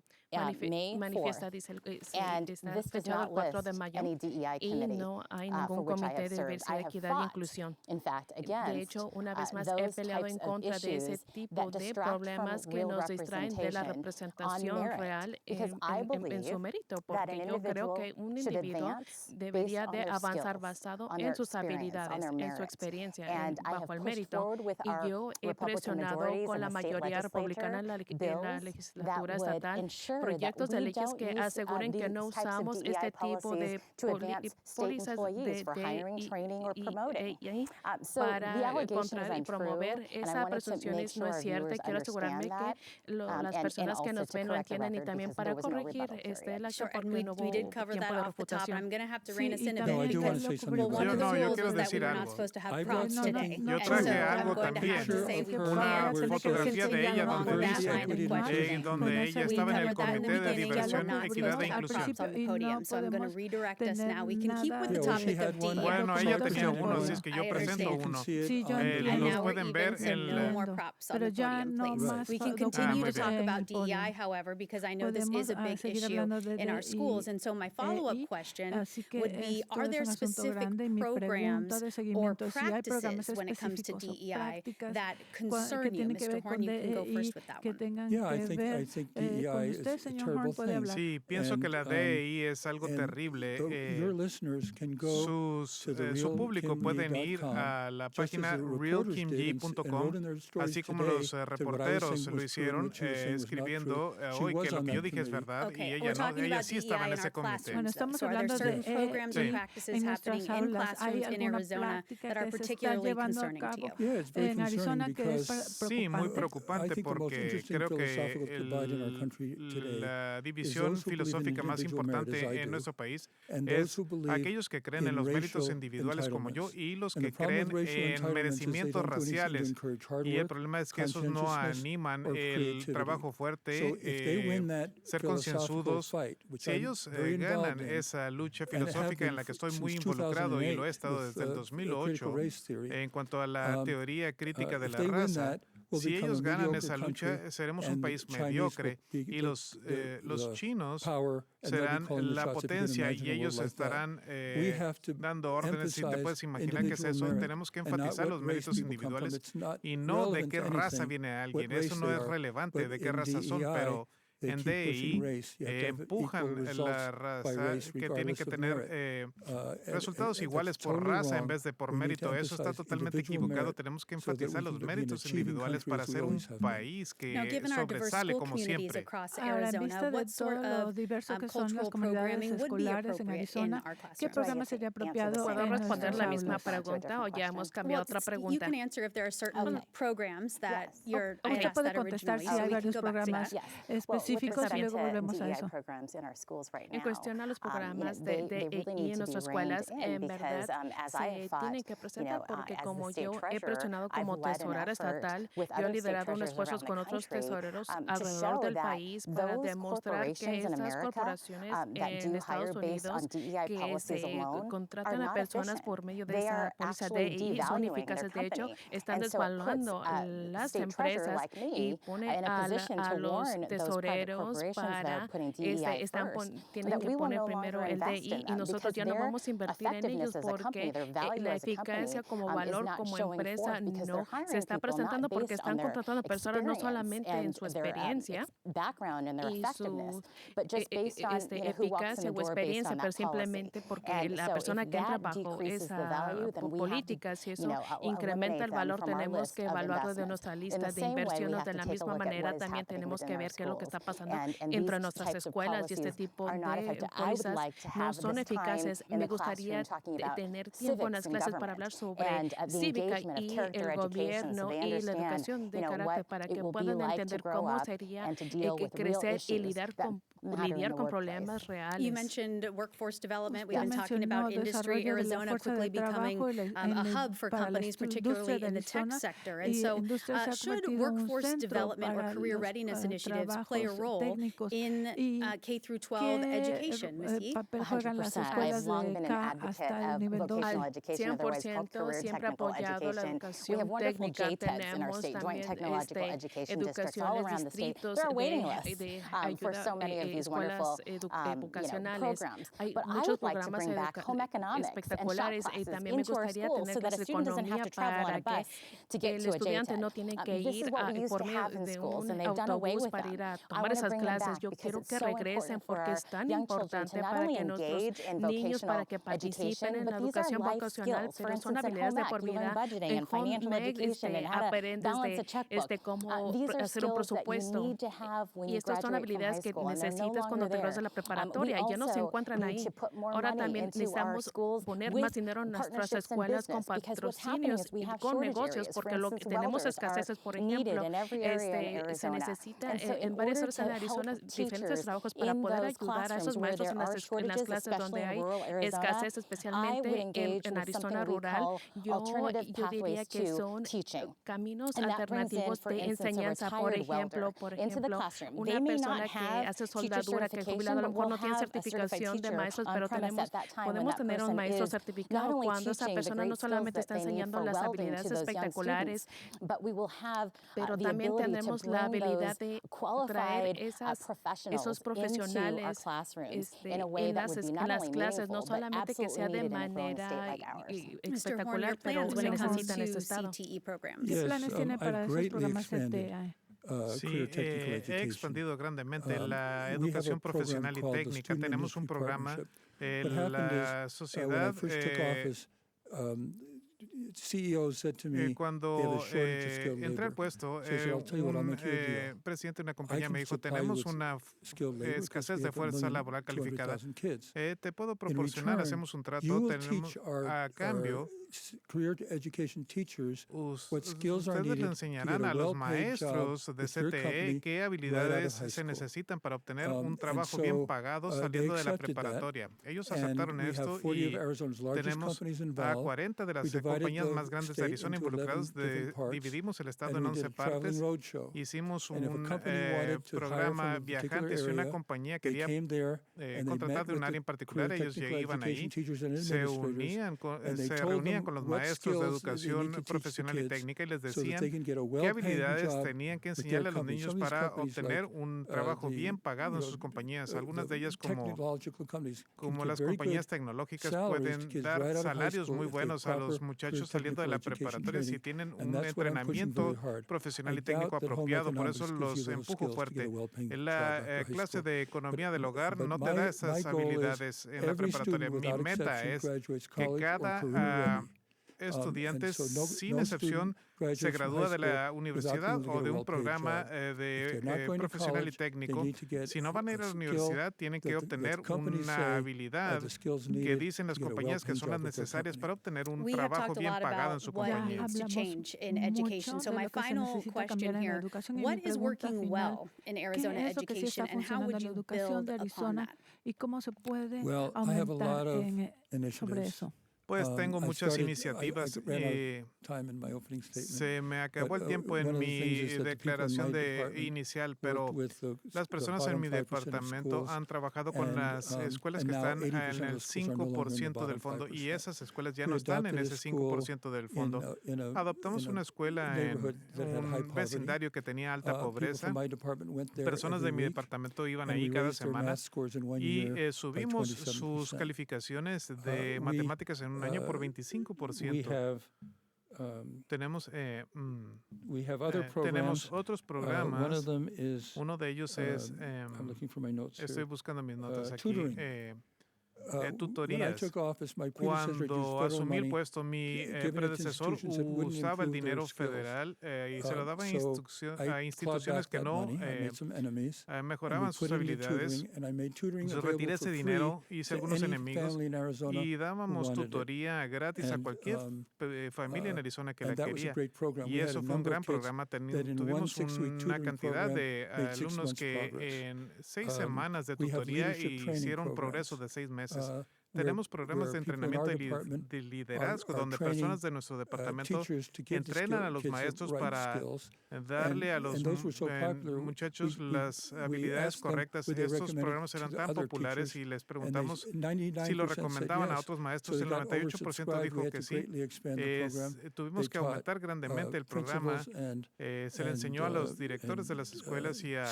Manifiesta, dice, está fechado el 4 de mayo y no hay ningún comité de diversidad, equidad e inclusión. De hecho, una vez más he peleado en contra de ese tipo de problemas que nos distraen de la representación real en su mérito, porque yo creo que un individuo debería de avanzar basado en sus habilidades, en su experiencia, bajo el mérito. Y yo he presionado con la mayoría republicana en la legislatura estatal proyectos de leyes que aseguren que no usamos este tipo de pólizas de para encontrar y promover. Esa presunción no es cierta. Quiero asegurarme que las personas que nos ven lo entienden y también para corregir la acción por mi nuevo tiempo de reputación. I'm going to have to rein us in a No, I bit do want to because say something one of the about yo rules quiero is that decir we were not algo. supposed to have I props brought today. something- Yo And traje so algo I'm going to have to también. say we Una can't fotografía de ella along donde with that dice line of questioning. donde ella We estaba en el covered that in the Comité de beginning, and we're Diversión, not Equidad supposed e to have Inclusión. props on the podium, so I'm going to redirect us now. We can keep with the Yeah, well, topic she of had one. DEI. Bueno, ella tenía Documented uno, así one. es que yo I presento understand. uno. Sí, yo And entiendo. Los now we're pueden ver even, so en no la... more props on Pero the ya podium, no please. más We can documentos continue to muy talk en about DEI, podium. however, because I know this Podemos is a big seguir issue hablando de in our schools. And so my follow-up DEI, question así que would be, esto are es there un asunto specific grande y mi programs pregunta de or seguimiento es si hay programas practices when it comes to específicos o DEI prácticas that que concern you? tienen que Mr. ver Horn, con you can go DEI first with that que one. tengan Yeah, I que think ver DEI con is usted, a señor terrible Horn, puede thing. hablar. Sí, pienso que la DEI es algo and terrible. your listeners can go to the Su público pueden ir a la página realkimyee.com, así como los reporteros lo hicieron escribiendo hoy que lo que yo dije es verdad y ella sí estaba en ese comité. Bueno, estamos So are there hablando certain de programs and en practices happening nuestras in aulas. ¿Hay classrooms in alguna Arizona práctica that are que se está particularly llevando a concerning to cabo you? Yeah, it's very en Arizona concerning que es because Sí, muy I preocupante think the most porque interesting creo philosophical que divide in our country today la is división those who believe in filosófica más individual merit, as I importante en do, nuestro país and es those who believe aquellos que creen en in los méritos racial individuales como yo entitlements. y los And que the problem creen with racial en entitlements is they merecimientos don't do anything to raciales. encourage hard Y el work, problema es que esos no conscientiousness, animan or el creativity. trabajo So fuerte, if they win that ser philosophical concienzudos. fight, which Si I'm ellos very ganan involved in, esa lucha and have filosófica en been la que estoy muy since involucrado y lo he 2008 estado with desde el critical 2008 race theory, en cuanto a la teoría crítica de if la they win raza, that, we'll si become ellos a ganan mediocre esa lucha, country, seremos un and the país Chinese will mediocre be y los chinos power, and they'll be serán calling the la shots if you can potencia imagine y a world ellos like that. estarán We have to dando órdenes. Si te puedes emphasize imaginar qué es eso, individual merit tenemos que and not enfatizar what los race méritos people come from. individuales It's not y no de relevant qué to raza anything viene what alguien. race Eso no they es are, relevante but de qué in raza son, DEI, pero they en keep pushing DEI race. You have to have empujan equal la results by raza race que tienen que regardless of tener merit. resultados That's iguales por totally raza en wrong. vez de por We need to mérito. Eso está emphasize totalmente individual equivocado. merit Tenemos que so that enfatizar we los can be an méritos achieving individuales country para as we ser un always have been. país que Now, given our diverse sobresale school como communities siempre. across Ahora, en Arizona, vista de what sort todo lo of diverso que son cultural las comunidades programming would be escolares en appropriate in Arizona, our ¿qué classrooms? programa sería apropiado ¿Puedo en responder nuestras la misma aulas? pregunta o ya hemos cambiado otra You pregunta? can answer if there are certain programs that you're I Usted asked puede that contestar originally, si so hay we can varios go back to programas that. específicos y luego volvemos a eso. En cuestión a los programas de DEI en nuestras escuelas, en verdad se tienen que presentar porque como yo he presionado como tesorera estatal, yo he liderado un esfuerzo con otros tesoreros alrededor del país para demostrar que estas corporaciones en Estados Unidos que se contratan a personas por medio de esa póliza DEI son eficaces. De hecho, están desvaluando a las empresas y pone a los tesoreros para tienen que poner primero el DEI y nosotros ya no vamos a invertir en ellos porque la eficacia como valor como empresa no se está presentando porque están contratando personas no solamente en su experiencia y su eficacia o experiencia, pero simplemente porque la persona que entra bajo esa política, si eso incrementa el valor, tenemos que evaluarlo de nuestra lista de inversiones. De la misma manera, también tenemos que ver qué es lo que está pasando entre nuestras escuelas y este tipo de pólizas no son eficaces. Me gustaría tener tiempo en las clases para hablar sobre cívica y el gobierno y la educación de carácter para que puedan entender cómo sería crecer y lidiar con problemas reales. You mentioned workforce development. We've been talking about industry, Arizona quickly becoming a hub for companies, particularly in the tech sector. And so should workforce development or career readiness initiatives play a role in K through 12 education, Ms. Yee? 100%. I've long been an advocate of vocational education, otherwise called career technical education. We have wonderful JTEDs in our state, Joint Technological Education Districts, all around the state. There are waiting lists for so many of these wonderful programs. But I would like to bring back home economics and shop classes into our schools so that a student doesn't have to travel on a bus to get to a JTED. This is what we used to have in schools, and they've done away with them. I tomar esas clases. Yo quiero que regresen porque es tan importante para que nuestros niños, para que participen en la educación vocacional, pero son habilidades de por vida. En home aprenden desde cómo hacer un presupuesto. Y estas son habilidades que necesitas cuando te gradúas de la preparatoria. Ya no se encuentran ahí. Ahora también necesitamos poner más dinero en nuestras escuelas con patrocinios y con negocios, porque lo que tenemos escaseces, por ejemplo, se necesita en varias áreas en Arizona diferentes trabajos para poder ayudar a esos maestros en las clases donde hay escasez, especialmente en Arizona rural. Yo diría que son caminos alternativos de enseñanza. Por ejemplo, una persona que hace soldadura, que es jubilada, a lo mejor no tiene certificación de maestros, pero podemos tener un maestro certificado cuando esa persona no solamente está enseñando las habilidades espectaculares, pero también tenemos la habilidad de traer esos profesionales en las clases, no solamente que sea de manera espectacular, pero se necesita en este estado. ¿Qué planes tiene para esos programas CTE? Sí, he expandido grandemente la educación profesional y técnica. Tenemos un programa en la sociedad. Cuando entré al puesto, un presidente de una compañía me dijo, tenemos una escasez de fuerza laboral calificada. Te puedo proporcionar, hacemos un trato, tenemos a cambio. Ustedes le enseñarán a los maestros de CTE qué habilidades se necesitan para obtener un trabajo bien pagado saliendo de la preparatoria. Ellos aceptaron esto y tenemos a 40 de las compañías más grandes de Arizona involucradas. Dividimos el estado en 11 partes. Hicimos un programa viajante. Si una compañía quería contratar de un área en particular, ellos ya iban ahí, se reunían con los maestros de educación profesional y técnica y les decían qué habilidades tenían que enseñarle a los niños para obtener un trabajo bien pagado en sus compañías. Algunas de ellas, como las compañías tecnológicas, pueden dar salarios muy buenos a los muchachos saliendo de la preparatoria si tienen un entrenamiento profesional y técnico apropiado. Por eso los empujo fuerte. En la clase de economía del hogar no te da esas habilidades en la preparatoria. Mi meta es que cada estudiante, sin excepción, se gradúa de la universidad o de un programa profesional y técnico. Si no van a ir a la universidad, tienen que obtener una habilidad que dicen las compañías que son las necesarias para obtener un trabajo bien pagado en su compañía. So my final question here, what is working well in Arizona education and how would you build upon that? ¿Y cómo se puede aumentar sobre eso? Pues tengo muchas iniciativas. Se me acabó el tiempo en mi declaración inicial, pero las personas en mi departamento han trabajado con las escuelas que están en el 5% del fondo y esas escuelas ya no están en ese 5% del fondo. Adoptamos una escuela en un vecindario que tenía alta pobreza. Personas de mi departamento iban ahí cada semana y subimos sus calificaciones de matemáticas en un año por 25%. Tenemos otros programas. Uno de ellos es, estoy buscando mis notas aquí, tutorías. Cuando asumí el puesto, mi predecesor usaba el dinero federal y se lo daba a instituciones que no mejoraban sus habilidades. Entonces retiré ese dinero, hice algunos enemigos y dábamos tutoría gratis a cualquier familia en Arizona que la quería. Y eso fue un gran programa. Tuvimos una cantidad de alumnos que en 6 semanas de tutoría hicieron progreso de 6 meses. Tenemos programas de entrenamiento de liderazgo donde personas de nuestro departamento entrenan a los maestros para darle a los muchachos las habilidades correctas. Estos programas eran tan populares y les preguntamos si lo recomendaban a otros maestros. El 98% dijo que sí. Tuvimos que aumentar grandemente el programa. Se le enseñó a los directores de las escuelas y a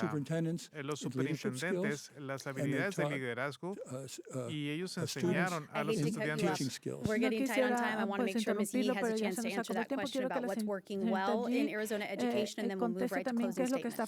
los superintendentes las habilidades de liderazgo y ellos enseñaron enseñaron a los estudiantes. We're getting tight on time. I want to make sure Ms. Yee has a chance to answer that question about what's working well in Arizona education, and then we'll move right to closing statements.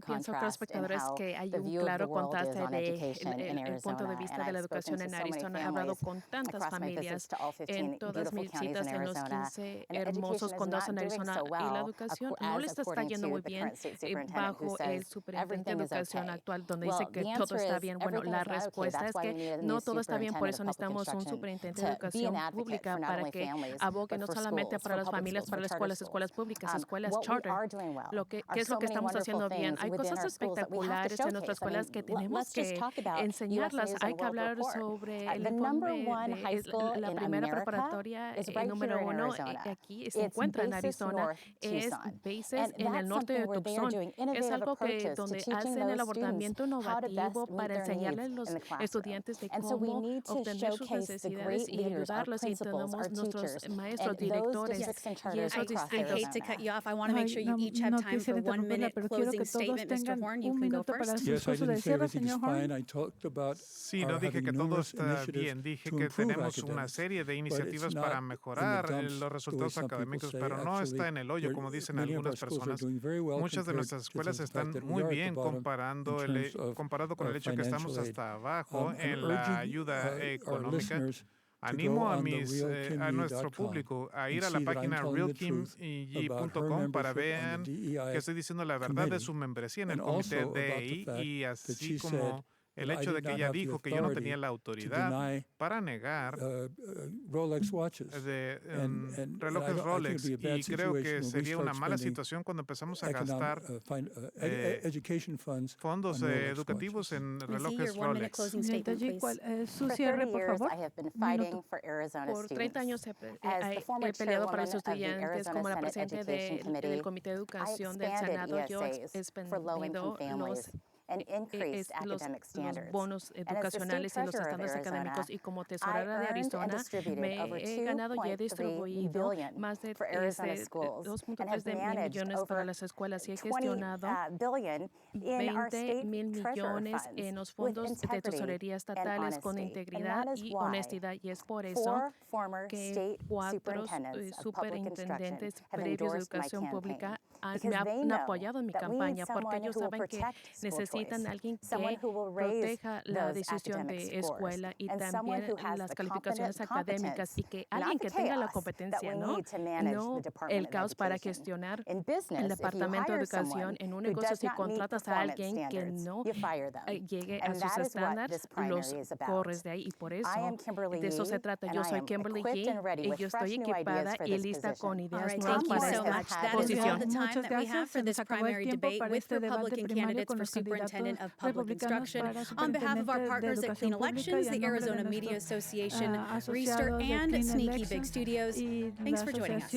Pienso que los espectadores que hay un claro contraste del punto de vista de la educación en Arizona. He hablado con tantas familias en todas mis citas en los 15 hermosos condados en Arizona, y la educación no les está yendo muy bien bajo el superintendente de educación actual, donde dice que todo está bien. Bueno, la respuesta es que no todo está bien, por eso necesitamos un superintendente de educación pública para que abogue no solamente para las familias, para las escuelas públicas, escuelas charter. ¿Qué es lo que estamos haciendo bien? Hay cosas espectaculares en nuestras escuelas que tenemos que enseñarlas. Hay que hablar sobre el informe de la primera preparatoria número 1 aquí se encuentra en Arizona, es Bases en el norte de Tucson. Es algo que donde hacen el abordamiento innovativo para enseñarle a los estudiantes de cómo obtener sus necesidades y ayudarlos, y tenemos nuestros maestros, directores y esos distritos. I hate to cut you off. I want to make sure you each have time for 1 minute closing statement. Mr. Horn, you can go first. Yes, I didn't say everything is fine. I talked about Sí, no dije que todo está bien. Dije que tenemos una serie de iniciativas para mejorar los resultados académicos, pero no está en el hoyo, como dicen algunas personas. Muchas de nuestras escuelas están muy bien comparado con el hecho de que estamos hasta abajo en la ayuda económica. Animo a nuestro público a ir a la página realkimyee.com para ver que estoy diciendo la verdad de su membresía en el comité DEI, y así como el hecho de que ella dijo que yo no tenía la autoridad para negar Rolex watches relojes Rolex, y creo que sería una mala situación cuando empezamos a gastar fondos educativos en relojes Rolex. Su cierre, por favor. Por 30 años he peleado para los estudiantes como la presidenta del Comité de Educación del Senado. Yo he expendido los bonos educacionales y los estándares académicos, y como tesorera de Arizona me he ganado y he distribuido más de 2.3 de mil millones para las escuelas, y he gestionado 20 mil millones en los fondos de tesorería estatales con integridad y honestidad, y es por eso que 4 superintendentes previos de educación pública me han apoyado en mi campaña, porque ellos saben que necesitan a alguien que proteja la decisión de escuela y también las calificaciones académicas, y que alguien que tenga la competencia, no el caos para gestionar el departamento de educación. En un negocio, si contratas a alguien que no llegue a sus estándares, los corres de ahí, y por eso de eso se trata. Yo soy Kimberly Yee y yo estoy equipada y lista con ideas nuevas para esta posición. That we have for this primary debate with Republican candidates for Superintendent of Public Instruction. On behalf of our partners at Clean Elections, the Arizona Media Association, Reister, and Sneaky Big Studios, thanks for joining us.